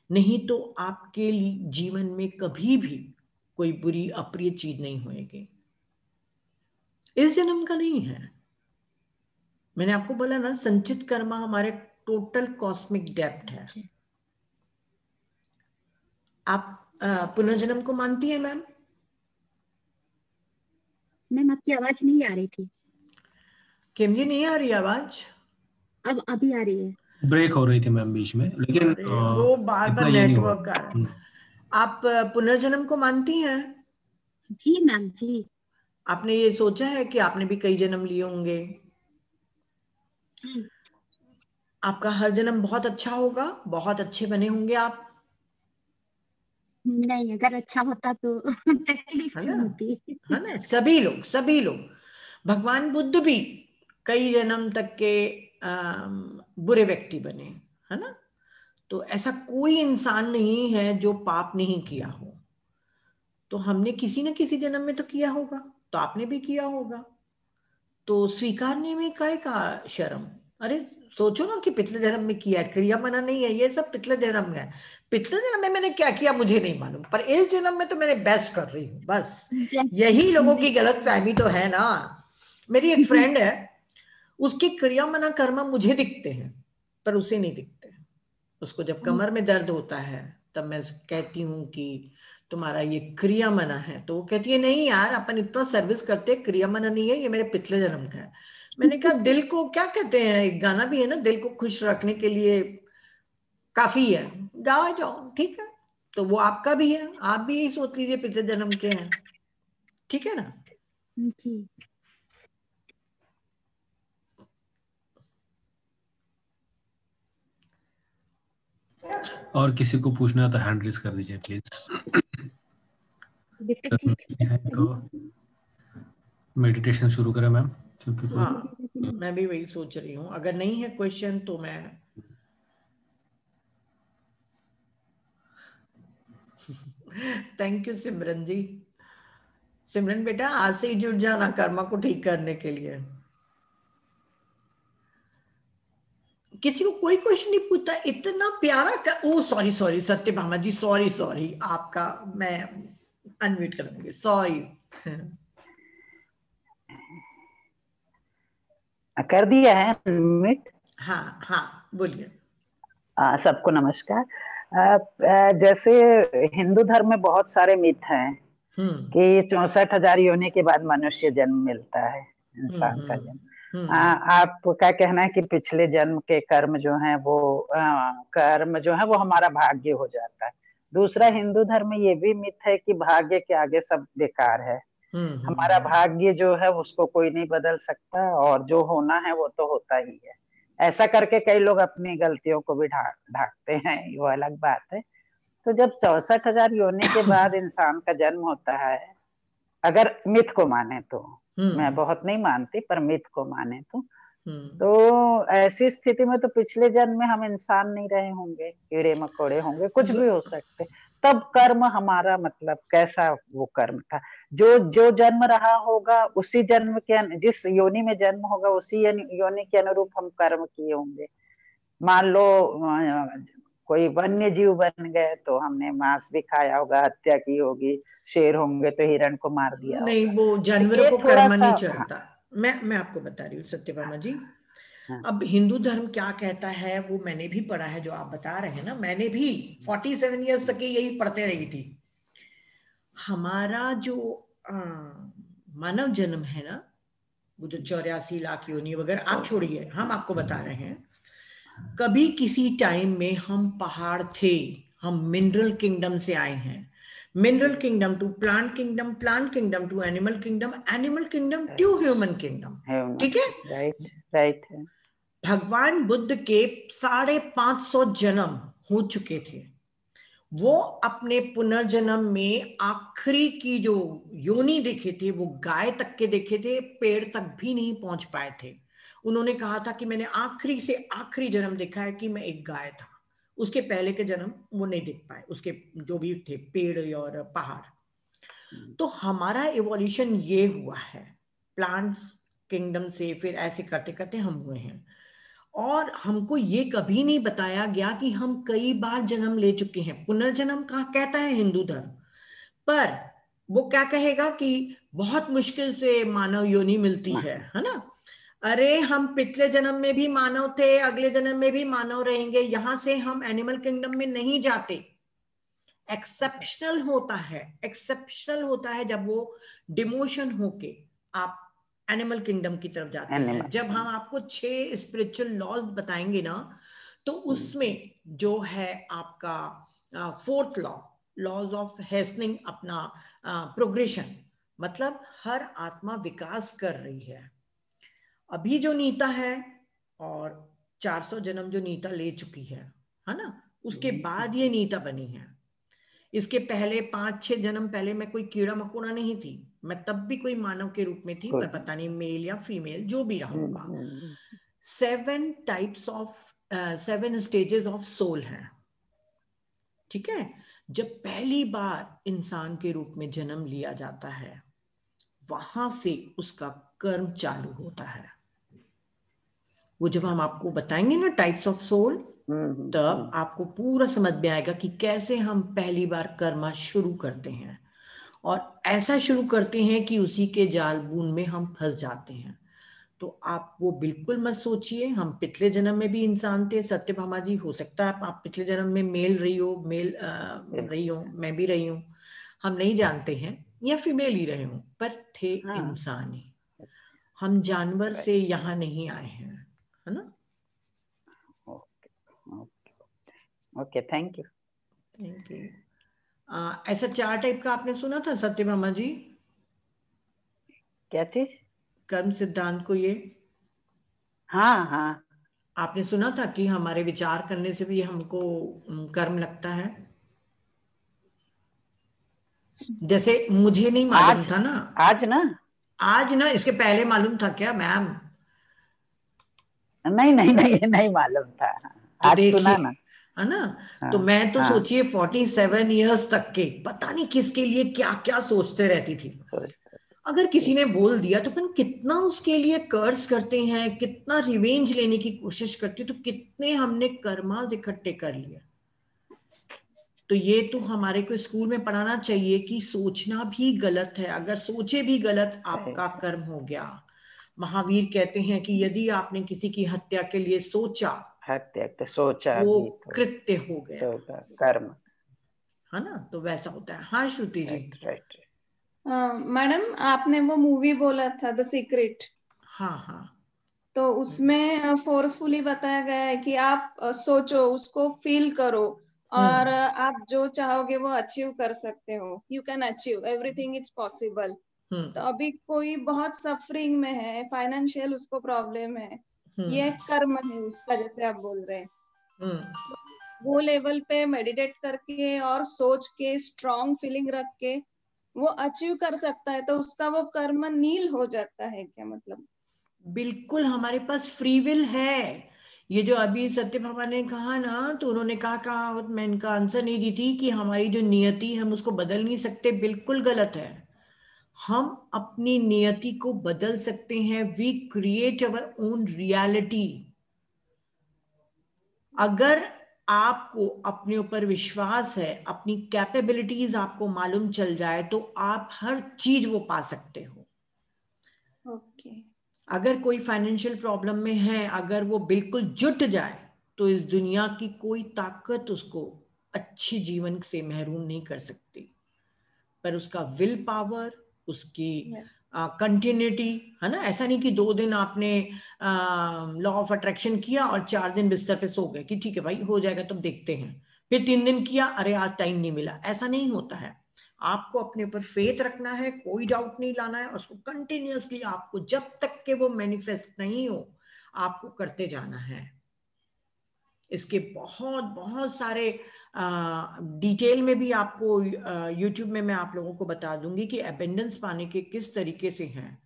नहीं तो आपके जीवन में कभी भी कोई बुरी अप्रिय चीज नहीं होएगी। इस जन्म का नहीं है। मैंने आपको बोला ना, संचित कर्मा हमारे टोटल कॉस्मिक डेप्थ है। आप पुनर्जन्म को मानती है मैम? मैम आपकी आवाज नहीं आ रही थी। किम जी, नहीं आ रही आवाज? अब अभी आ रही है। ब्रेक हो रही थी मैम बीच में, लेकिन वो बार बार इतना ये नहीं हुआ। नेटवर्क आ रहा है। आप पुनर्जन्म को मानती हैं? जी मैम जी। आपने ये सोचा है कि आपने भी कई जन्म लिए होंगे? जी आपका हर जन्म बहुत अच्छा होगा, बहुत अच्छे बने होंगे आप, नहीं, अगर अच्छा होता तो तकलीफ है क्यों ना? होती। है ना, सभी लोग भगवान बुद्ध भी कई जन्म तक के बुरे व्यक्ति बने, है ना। तो ऐसा कोई इंसान नहीं है जो पाप नहीं किया हो। तो हमने किसी न किसी जन्म में तो किया होगा, तो आपने भी किया होगा। तो स्वीकारने में काय का शर्म? अरे सोचो ना कि पिछले जन्म में किया है, क्रिया मना नहीं है, ये सब पिछले जन्म में है। पिछले जन्म में मैंने क्या किया मुझे नहीं मालूम, पर इस जन्म में तो मैंने बेस्ट कर रही हूँ बस। यही लोगों की गलत फहमी तो है ना। मेरी एक फ्रेंड है, उसके क्रिया मना कर्म मुझे दिखते हैं पर उसे नहीं दिखते। उसको जब कमर में दर्द होता है तब मैं कहती हूँ कि तुम्हारा ये क्रिया मना है, तो वो कहती है नहीं यार, अपन इतना सर्विस करते, क्रिया मना नहीं है, ये मेरे पिछले जन्म का है। मैंने कहा दिल को क्या कहते हैं, एक गाना भी है ना, दिल को खुश रखने के लिए काफी है, जाओ जाओ, ठीक है। तो वो आपका भी है, आप भी यही सोच लीजिए पिछले जन्म के हैं, ठीक है ना। जी और किसी को पूछना है तो हैंड रेज कर दीजिए प्लीज। है तो मेडिटेशन शुरू करें मैम, क्योंकि हाँ, मैं भी वही सोच रही हूँ। अगर नहीं है क्वेश्चन तो मैं थैंक यू सिमरन जी। सिमरन बेटा, आज से ही जुट जाना कर्मा को ठीक करने के लिए। किसी को कोई क्वेश्चन नहीं पूछता, इतना प्यारा ओ सॉरी सॉरी सत्यभामा जी, सॉरी सॉरी, आपका मैं अनम्यूट कर दूंगी, सॉरी। कर दिया है अनम्यूट? हाँ हाँ, बोलिए। सबको नमस्कार। जैसे हिंदू धर्म में बहुत सारे मिथ हैं कि 64,000 योनि के बाद मनुष्य जन्म मिलता है, इंसान का जन्म। आपका कहना है कि पिछले जन्म के कर्म जो है वो कर्म जो है वो हमारा भाग्य हो जाता है। दूसरा, हिंदू धर्म में ये भी मिथ है कि भाग्य के आगे सब बेकार है। हमारा भाग्य जो है उसको कोई नहीं बदल सकता, और जो होना है वो तो होता ही है। ऐसा करके कई लोग अपनी गलतियों को भी ढाकते हैं, वो अलग बात है। तो जब 64,000 योनि के बाद इंसान का जन्म होता है, अगर मिथ को माने तो, मैं बहुत नहीं मानती पर मिथ को माने तो ऐसी स्थिति में तो पिछले जन्म में हम इंसान नहीं रहे होंगे, कीड़े मकोड़े होंगे, कुछ भी हो सकते। तब कर्म हमारा मतलब कैसा वो कर्म था? जो जो जन्म रहा होगा उसी जन्म के, जिस योनि में जन्म होगा उसी योनि के अनुरूप हम कर्म किए होंगे। मान लो कोई वन्य जीव बन गए तो हमने मांस भी खाया होगा, हत्या की होगी। शेर होंगे तो हिरण को मार दिया नहीं, होगा। वो जानवरों को कर्म नहीं चढ़ता। मैं आपको बता रही हूँ सत्यभामा जी, अब हिंदू धर्म क्या कहता है वो मैंने भी पढ़ा है, जो आप बता रहे हैं ना, मैंने भी 47 ईयर्स तक यही पढ़ते रही थी। हमारा जो मानव जन्म है ना, वो जो 84 लाख योनि वगैरह आप छोड़िए, हम आपको बता रहे हैं, कभी किसी टाइम में हम पहाड़ थे, हम मिनरल किंगडम से आए हैं, mineral kingdom to plant kingdom, plant kingdom to animal kingdom, animal kingdom to human kingdom. ठीक है, राइट राइट। भगवान बुद्ध के 550 जन्म हो चुके थे। वो अपने पुनर्जन्म में आखिरी की जो योनि देखे थे वो गाय तक के देखे थे, पेड़ तक भी नहीं पहुंच पाए थे। उन्होंने कहा था कि मैंने आखिरी से आखिरी जन्म देखा है कि मैं एक गाय था, उसके पहले के जन्म वो नहीं देख पाए, उसके जो भी थे पेड़ और पहाड़। तो हमारा इवोल्यूशन ये हुआ है, प्लांट्स किंगडम से फिर ऐसे करते करते हम हुए हैं। और हमको ये कभी नहीं बताया गया कि हम कई बार जन्म ले चुके हैं। पुनर्जन्म कहा कहता है हिंदू धर्म, पर वो क्या कहेगा कि बहुत मुश्किल से मानव योनि मिलती है ना। अरे हम पिछले जन्म में भी मानव थे, अगले जन्म में भी मानव रहेंगे, यहां से हम एनिमल किंगडम में नहीं जाते। एक्सेप्शनल होता है, एक्सेप्शनल होता है जब वो डिमोशन होके आप एनिमल किंगडम की तरफ जाते हैं। जब हम आपको 6 स्पिरिचुअल लॉज बताएंगे ना, तो उसमें जो है आपका 4th लॉ, लॉज ऑफ हेस्टनिंग, अपना प्रोग्रेशन, मतलब हर आत्मा विकास कर रही है। अभी जो नीता है और 400 जन्म जो नीता ले चुकी है ना, उसके बाद ये नीता बनी है। इसके पहले 5-6 जन्म पहले मैं कोई कीड़ा मकोड़ा नहीं थी, मैं तब भी कोई मानव के रूप में थी, पर पता नहीं मेल या फीमेल जो भी रहा होगा। 7 types of 7 stages of soul है। ठीक है, जब पहली बार इंसान के रूप में जन्म लिया जाता है, वहां से उसका कर्म चालू होता है। वो जब हम आपको बताएंगे ना टाइप्स ऑफ सोल, तब आपको पूरा समझ में आएगा कि कैसे हम पहली बार कर्मा शुरू करते हैं, और ऐसा शुरू करते हैं कि उसी के जाल बून में हम फंस जाते हैं। तो आप वो बिल्कुल मत सोचिए हम पिछले जन्म में भी इंसान थे। सत्यभामा जी, हो सकता है आप पिछले जन्म में मेल रही हो, मेल रही हो, मैं भी रही हूँ, हम नहीं जानते हैं, या फीमेल ही रहे हो, पर थे इंसान ही। हम जानवर से यहाँ नहीं आए हैं, है ना। Okay, thank you, thank you. ऐसा 4 टाइप का आपने सुना था सत्यभामा जी? क्या चीज? कर्म सिद्धांत को ये? हाँ हाँ, आपने सुना था कि हमारे विचार करने से भी हमको कर्म लगता है? जैसे मुझे नहीं मालूम था ना आज ना, इसके पहले मालूम था क्या मैम? नहीं मालूम था। तो आज सुना ना, है ना। तो मैं तो सोचिए 47 इयर्स तक के पता नहीं किसके लिए क्या क्या सोचते रहती थी। अगर किसी ने बोल दिया तो अपन कितना उसके लिए कर्ज करते हैं, कितना रिवेंज लेने की कोशिश करते, तो कितने हमने कर्मास इकट्ठे कर लिए। तो ये तो हमारे को स्कूल में पढ़ाना चाहिए कि सोचना भी गलत है, अगर सोचे भी गलत आपका कर्म हो गया। महावीर कहते हैं कि यदि आपने किसी की हत्या के लिए सोचा, वो कृत्य हो गया, कर्म, है ना। तो वैसा होता है। हाँ श्रुति जी। राइट। मैडम, आपने वो मूवी बोला था द सीक्रेट। हाँ। तो उसमें फोर्सफुली बताया गया है कि आप सोचो, उसको फील करो, और आप जो चाहोगे वो अचीव कर सकते हो। You can achieve everything, is possible. तो अभी कोई बहुत सफरिंग में है, फाइनेंशियल उसको प्रॉब्लम है, ये कर्म है उसका, जैसे आप बोल रहे हैं। तो वो लेवल पे मेडिटेट करके और सोच के स्ट्रॉन्ग फीलिंग रख के वो अचीव कर सकता है, तो उसका वो कर्म नील हो जाता है क्या? मतलब बिल्कुल हमारे पास फ्री विल है। ये जो अभी सत्यभामा ने कहा ना, तो उन्होंने कहा मैं इनका आंसर नहीं दी थी कि हमारी जो नियति हम उसको बदल नहीं सकते। बिल्कुल गलत है। हम अपनी नियति को बदल सकते हैं। We create our own reality. अगर आपको अपने ऊपर विश्वास है, अपनी कैपेबिलिटीज आपको मालूम चल जाए, तो आप हर चीज वो पा सकते हो। ओके। अगर कोई फाइनेंशियल प्रॉब्लम में है, अगर वो बिल्कुल जुट जाए तो इस दुनिया की कोई ताकत उसको अच्छी जीवन से महरूम नहीं कर सकती। पर उसका विल पावर, उसकी कंटिन्यूटी है ना। ऐसा नहीं कि 2 दिन आपने लॉ ऑफ अट्रैक्शन किया और 4 दिन बिस्तर पे सो गए कि ठीक है भाई हो जाएगा तो देखते हैं, फिर 3 दिन किया, अरे आज टाइम नहीं मिला। ऐसा नहीं होता है। आपको अपने ऊपर फेथ रखना है, कोई डाउट नहीं लाना है, उसको कंटिन्यूअसली आपको जब तक के वो मैनिफेस्ट नहीं हो आपको करते जाना है। इसके बहुत बहुत सारे डिटेल में भी आपको यूट्यूब में मैं आप लोगों को बता दूंगी कि एबेंडेंस पाने के किस तरीके से हैं।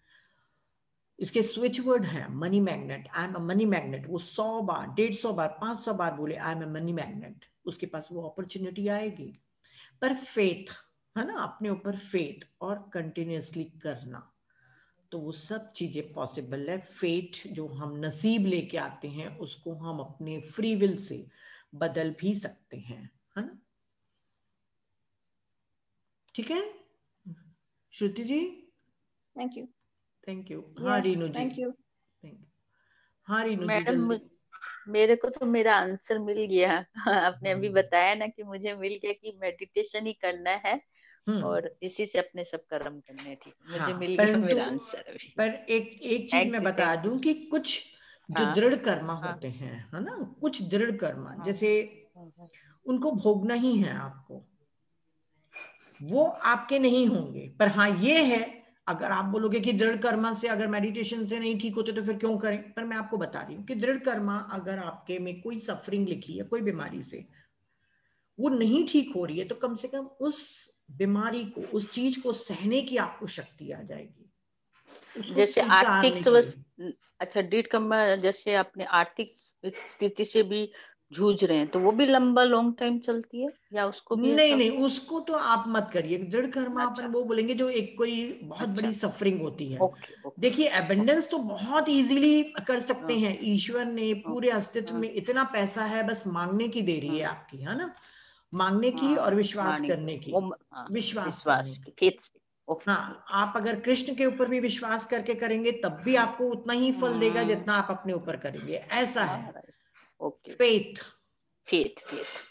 इसके स्विच वर्ड है money magnet, I am a money magnet. वो 100 बार, 150 बार, 500 बार बोले I am a money magnet, उसके पास वो अपॉर्चुनिटी आएगी। पर फेथ है ना, अपने ऊपर फेथ और कंटिन्यूअसली करना, तो वो सब चीजें पॉसिबल है। फेट जो हम नसीब लेके आते हैं उसको हम अपने फ्री विल से बदल भी सकते हैं, है ना। ठीक है Shruti ji? Thank you. Thank you. हाँ रीनू जी, थैंक यू। हाँ रीनू जी मैडम, मेरे को तो मेरा आंसर मिल गया। आपने अभी बताया ना कि मुझे मिल गया कि मेडिटेशन ही करना है और इसी से अपने सब कर्म करने हैं। ठीक, मुझे मिल गया मेरा आंसर अभी। पर एक चीज मैं बता दूं कि कुछ जो दृढ़ कर्मा होते हैं, है ना, कुछ दृढ़ कर्मा जैसे उनको भोगना ही है आपको, वो आपके नहीं होंगे। पर हाँ ये है, अगर आप बोलोगे कि दृढ़ कर्मा से अगर मेडिटेशन से नहीं ठीक होते तो फिर क्यों करें, पर मैं आपको बता रही हूँ कि दृढ़ कर्मा अगर आपके में कोई सफरिंग लिखी है, कोई बीमारी से वो नहीं ठीक हो रही है, तो कम से कम उस बीमारी को, उस चीज को सहने की आपको शक्ति आ जाएगी। जैसे आर्थिक अच्छा दृढ़ कर्मा, जैसे अपने आर्थिक स्थिति से भी जूझ रहे हैं तो वो भी लंबा लॉन्ग टाइम चलती है या उसको भी? नहीं, उसको तो आप मत करिए। दृढ़ कर्मा अपन वो बोलेंगे जो एक कोई बहुत बड़ी सफरिंग होती है। देखिए एबेंडेंस तो बहुत इजीली कर सकते हैं। ईश्वर ने पूरे अस्तित्व में इतना पैसा है, बस मांगने की देरी है आपकी, है ना, मांगने की और विश्वास करने की। विश्वास करने की। हाँ, आप अगर कृष्ण के ऊपर भी विश्वास करके करेंगे तब भी आपको उतना ही फल देगा जितना आप अपने ऊपर करेंगे। ऐसा है faith.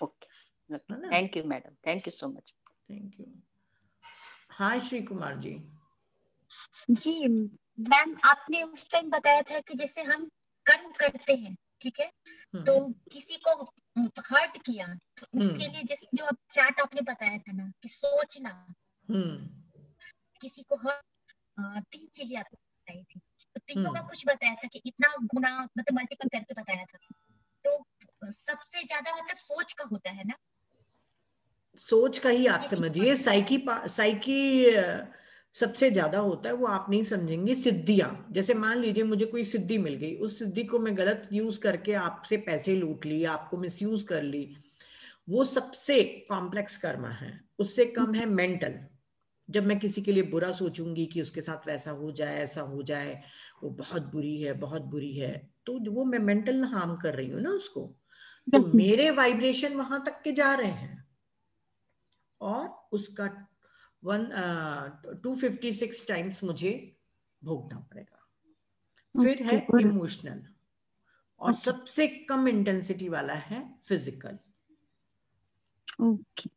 Okay, thank you madam, thank you so much. Thank you. हाँ श्री कुमार जी। जी मैम, आपने उस टाइम बताया था कि जैसे हम कर्म करते हैं, ठीक है, तो किसी को हर्ट किया तो उसके लिए जैसे जो अब चार्ट आपने बताया था ना कि सोचना, किसी को हर्ट, 3 चीजें आपने बताई थी, तो तीनों का कुछ बताया था कि इतना गुना मतलब मल्टीपल करके बताया था। तो सबसे ज्यादा मतलब सोच का होता है ना, सोच का ही आप समझिए। साइकी सबसे ज्यादा होता है, वो आप नहीं समझेंगे। सिद्धियां, जैसे मान लीजिए मुझे कोई सिद्धि मिल गई, उस सिद्धि को मैं गलत यूज करके आपसे पैसे लूट ली, आपको मिसयूज कर ली, वो सबसे कॉम्प्लेक्स कर्म है। उससे कम है मेंटल। जब मैं किसी के लिए बुरा सोचूंगी कि उसके साथ वैसा हो जाए, ऐसा हो जाए, वो बहुत बुरी है, बहुत बुरी है, तो वो मैं मेंटल हार्म कर रही हूँ ना उसको। तो मेरे वाइब्रेशन वहां तक के जा रहे हैं और उसका 256 टाइम्स मुझे भोगना पड़ेगा। फिर है इमोशनल और सबसे कम इंटेंसिटी वाला है फिजिकल। ओके,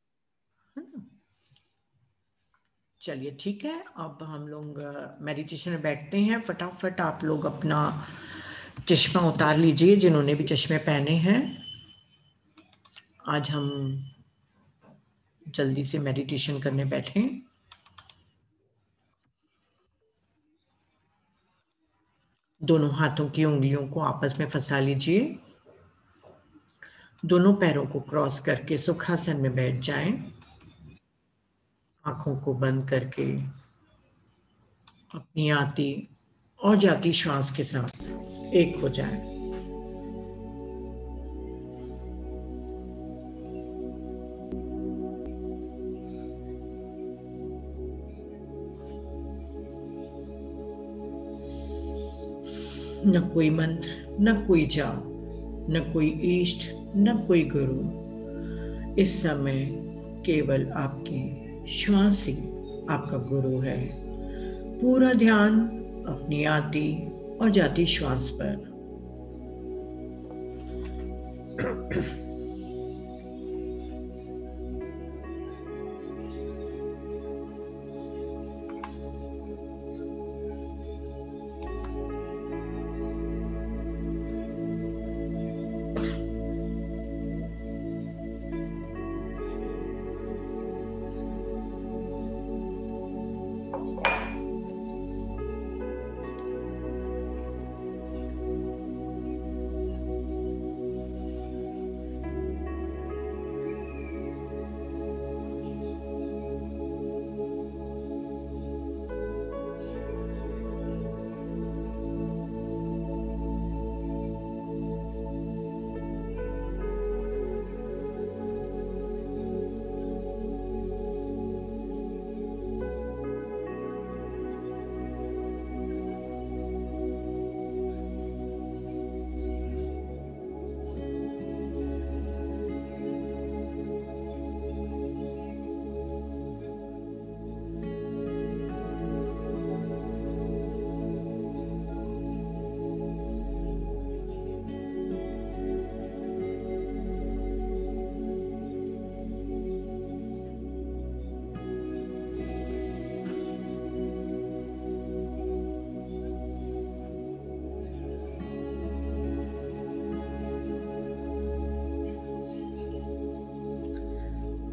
चलिए ठीक है, अब हम लोग मेडिटेशन में बैठते हैं। फटाफट आप लोग अपना चश्मा उतार लीजिए, जिन्होंने भी चश्मे पहने हैं। आज हम जल्दी से मेडिटेशन करने बैठे। दोनों हाथों की उंगलियों को आपस में फंसा लीजिए। दोनों पैरों को क्रॉस करके सुखासन में बैठ जाएं। आंखों को बंद करके अपनी आती और जाती श्वास के साथ एक हो जाएं। न कोई मंत्र, न कोई जाप, न कोई इष्ट, न कोई गुरु। इस समय केवल आपकी श्वास ही आपका गुरु है। पूरा ध्यान अपनी आती और जाती श्वास पर।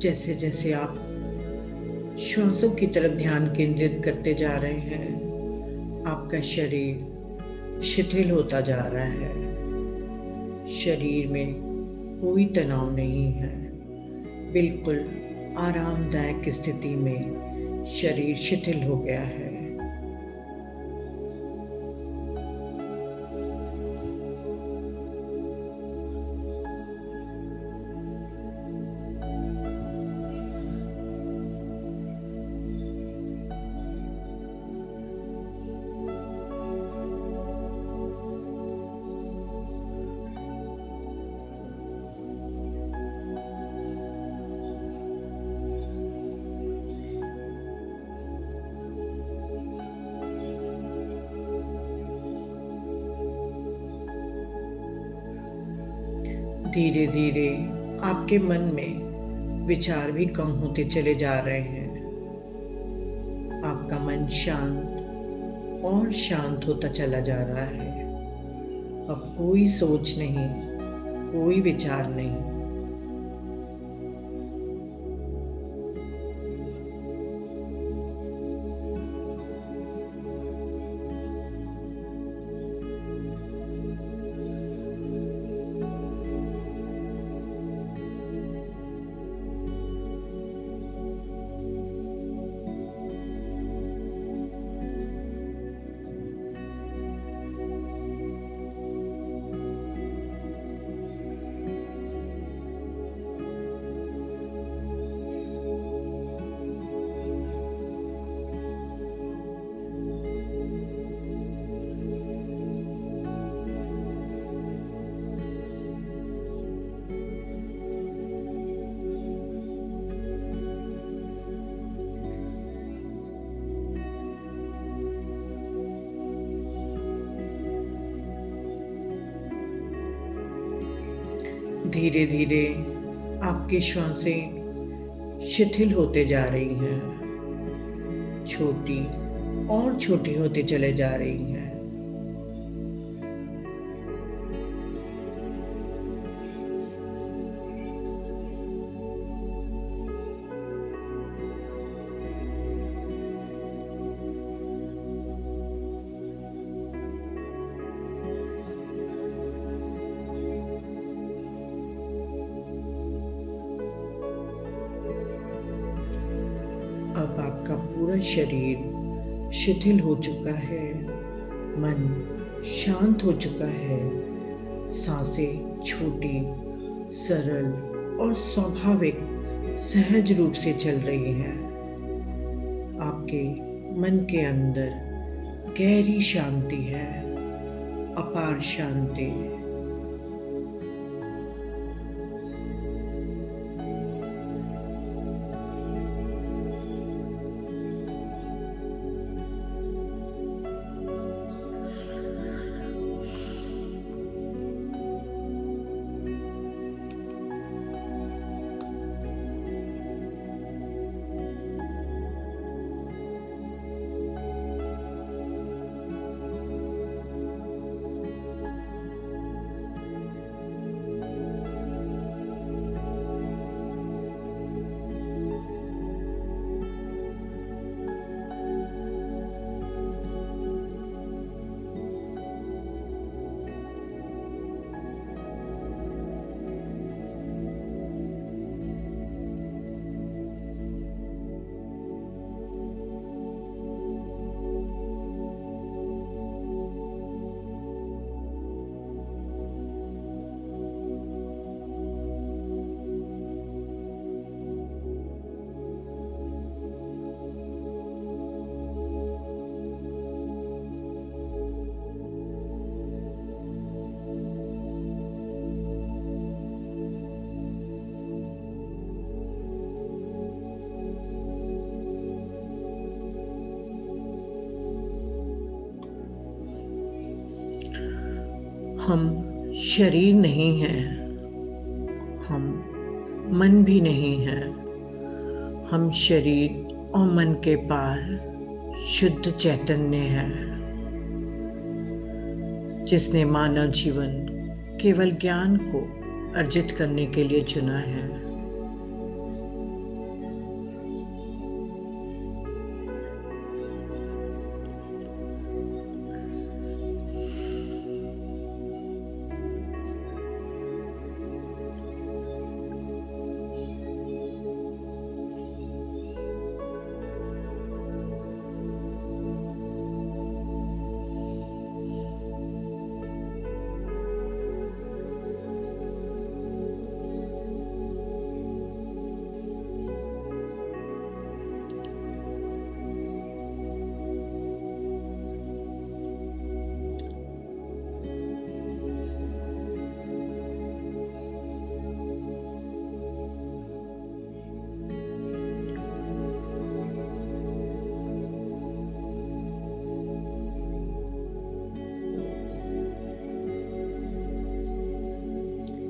जैसे जैसे आप श्वासों की तरफ ध्यान केंद्रित करते जा रहे हैं, आपका शरीर शिथिल होता जा रहा है। शरीर में कोई तनाव नहीं है, बिल्कुल आरामदायक स्थिति में शरीर शिथिल हो गया है। धीरे धीरे आपके मन में विचार भी कम होते चले जा रहे हैं। आपका मन शांत और शांत होता चला जा रहा है। अब कोई सोच नहीं, कोई विचार नहीं। धीरे धीरे आपकी श्वासें शिथिल होते जा रही हैं, छोटी और छोटी होते चले जा रही हैं। अब आपका पूरा शरीर शिथिल हो चुका है, मन शांत हो चुका है, सांसें छोटी, सरल और स्वाभाविक सहज रूप से चल रही हैं। आपके मन के अंदर गहरी शांति है, अपार शांति। हम शरीर नहीं हैं, हम मन भी नहीं हैं, हम शरीर और मन के पार शुद्ध चैतन्य है, जिसने मानव जीवन केवल ज्ञान को अर्जित करने के लिए चुना है।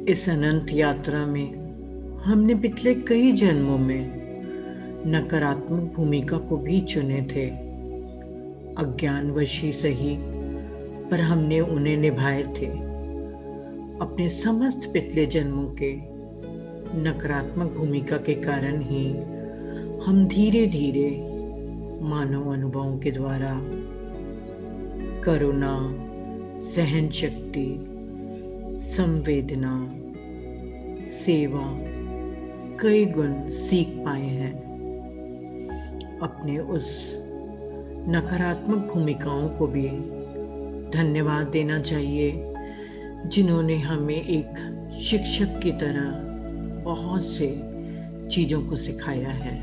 इस अनंत यात्रा में हमने पिछले कई जन्मों में नकारात्मक भूमिका को भी चुने थे। अज्ञानवश ही सही, पर हमने उन्हें निभाए थे। अपने समस्त पिछले जन्मों के नकारात्मक भूमिका के कारण ही हम धीरे धीरे मानव अनुभवों के द्वारा करुणा, सहन शक्ति, संवेदना, सेवा कई गुण सीख पाए हैं। अपने उस नकारात्मक भूमिकाओं को भी धन्यवाद देना चाहिए, जिन्होंने हमें एक शिक्षक की तरह बहुत से चीज़ों को सिखाया है।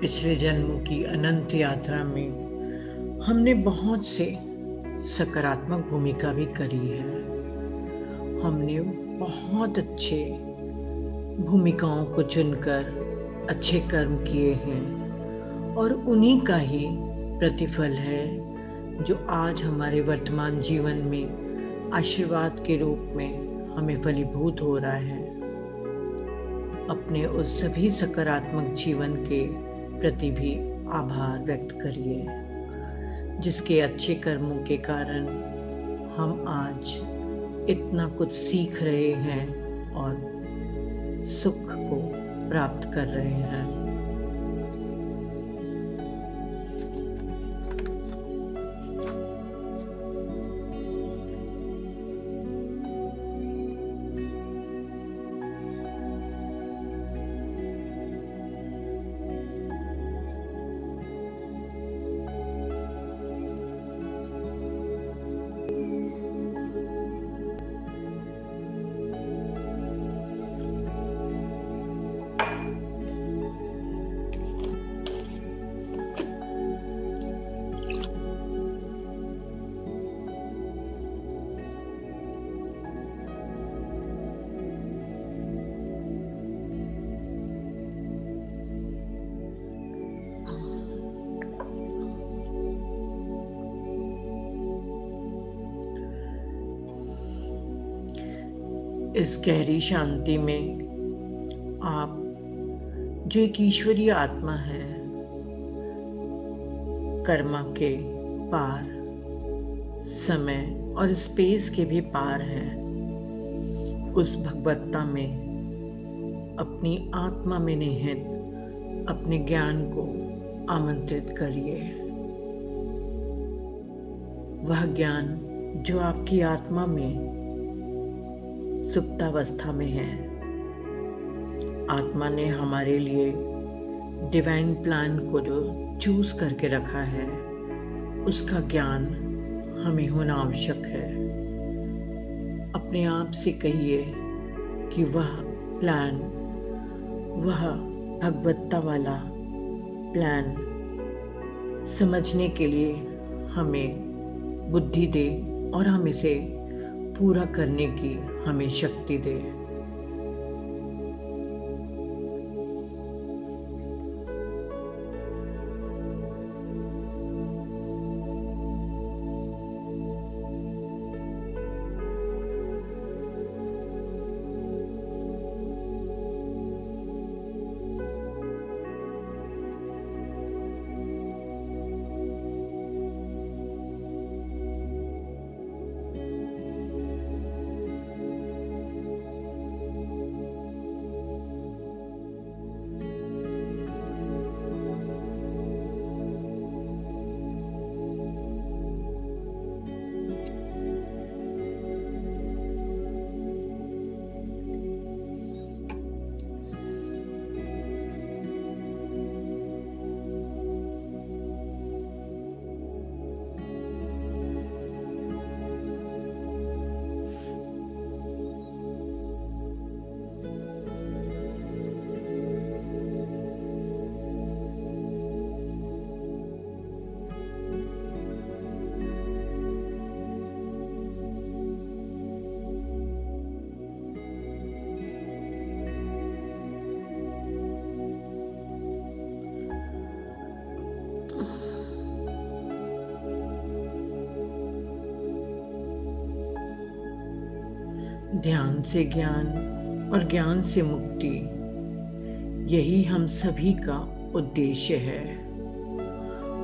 पिछले जन्मों की अनंत यात्रा में हमने बहुत से सकारात्मक भूमिका भी करी है। हमने बहुत अच्छे भूमिकाओं को चुनकर अच्छे कर्म किए हैं और उन्हीं का ही प्रतिफल है जो आज हमारे वर्तमान जीवन में आशीर्वाद के रूप में हमें फलीभूत हो रहा है। अपने उस सभी सकारात्मक जीवन के प्रति भी आभार व्यक्त करिए, जिसके अच्छे कर्मों के कारण हम आज इतना कुछ सीख रहे हैं और सुख को प्राप्त कर रहे हैं। इस गहरी शांति में आप जो एक ईश्वरीय आत्मा है, कर्मा के पार, समय और स्पेस के भी पार है, उस भगवत्ता में अपनी आत्मा में निहित अपने ज्ञान को आमंत्रित करिए। वह ज्ञान जो आपकी आत्मा में सुप्तावस्था में है, आत्मा ने हमारे लिए डिवाइन प्लान को जो चूज करके रखा है, उसका ज्ञान हमें होना आवश्यक है। अपने आप से कहिए कि वह प्लान, वह भगवत्ता वाला प्लान समझने के लिए हमें बुद्धि दे और हम इसे पूरा करने की हमें शक्ति दे। ध्यान से ज्ञान और ज्ञान से मुक्ति, यही हम सभी का उद्देश्य है।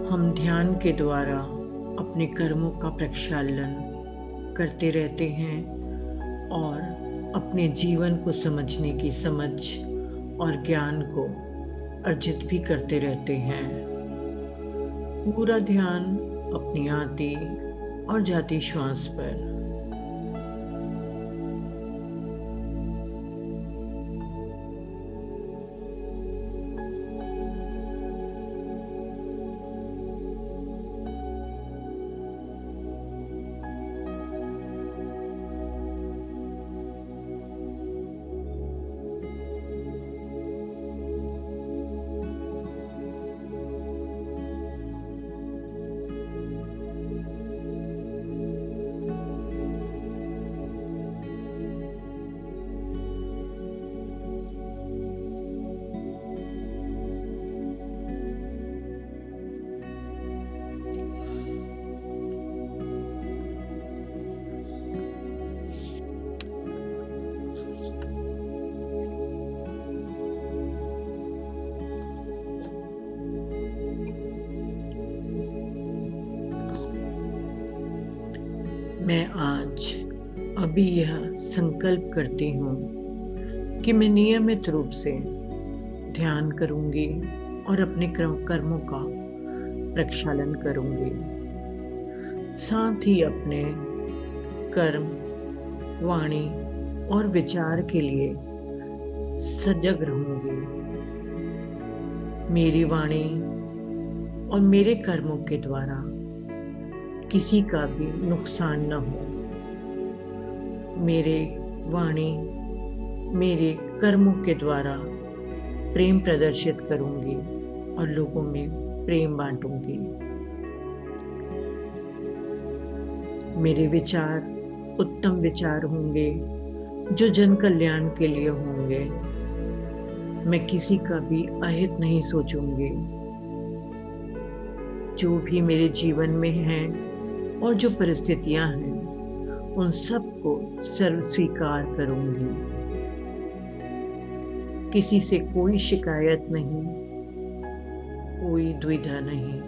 हम ध्यान के द्वारा अपने कर्मों का प्रक्षालन करते रहते हैं और अपने जीवन को समझने की समझ और ज्ञान को अर्जित भी करते रहते हैं। पूरा ध्यान अपनी आती और जाती श्वास पर। मैं आज अभी यह संकल्प करती हूँ कि मैं नियमित रूप से ध्यान करूँगी और अपने कर्मों का प्रक्षालन करूँगी। साथ ही अपने कर्म, वाणी और विचार के लिए सजग रहूँगी। मेरी वाणी और मेरे कर्मों के द्वारा किसी का भी नुकसान न हो। मेरे वाणी, मेरे कर्मों के द्वारा प्रेम प्रदर्शित करूंगी और लोगों में प्रेम बांटूंगी। मेरे विचार उत्तम विचार होंगे जो जन कल्याण के लिए होंगे। मैं किसी का भी अहित नहीं सोचूंगी। जो भी मेरे जीवन में है और जो परिस्थितियां हैं उन सबको सर्व स्वीकार करूंगी। किसी से कोई शिकायत नहीं, कोई द्विधा नहीं।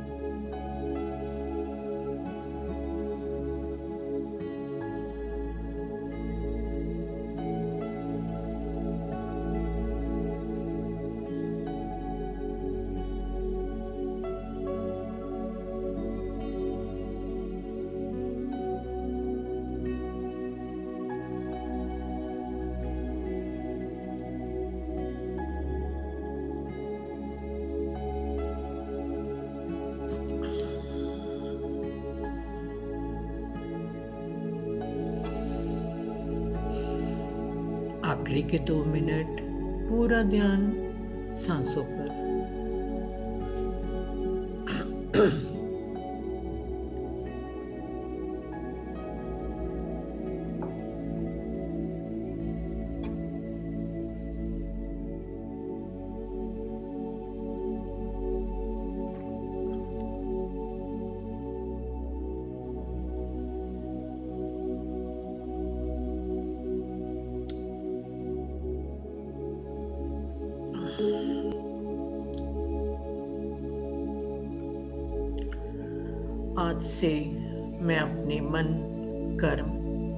आखिरी के 2 मिनट पूरा ध्यान सांसों पर। आज से मैं अपने मन, कर्म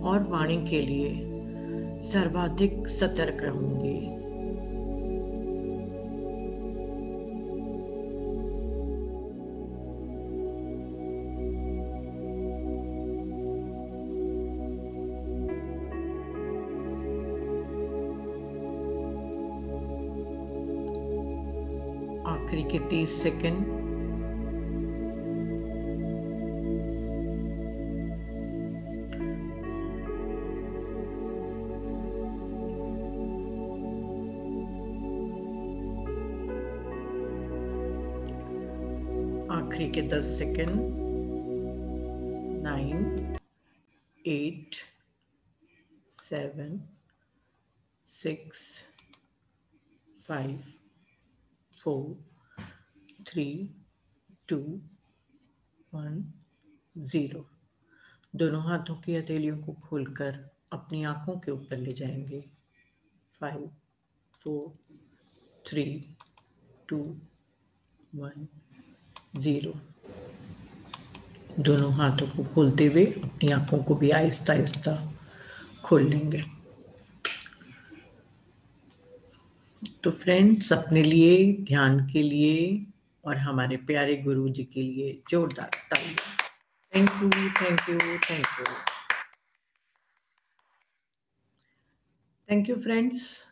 और वाणी के लिए सर्वाधिक सतर्क रहूंगी। आखिरी के 30 सेकंड। आखिरी के 10 सेकंड। 9, 8, 7, 6, 5, 4, 3, 2, 1, 0। दोनों हाथों की हथेलियों को खोलकर अपनी आंखों के ऊपर ले जाएंगे। 5, 4, 3, 2, 1, 0। दोनों हाथों को खोलते हुए अपनी आंखों को भी आहिस्ता आहिस्ता खोल लेंगे। तो फ्रेंड्स, अपने लिए, ध्यान के लिए और हमारे प्यारे गुरु जी के लिए जोरदार तालियां। Thank you, thank you, thank you. Thank you friends.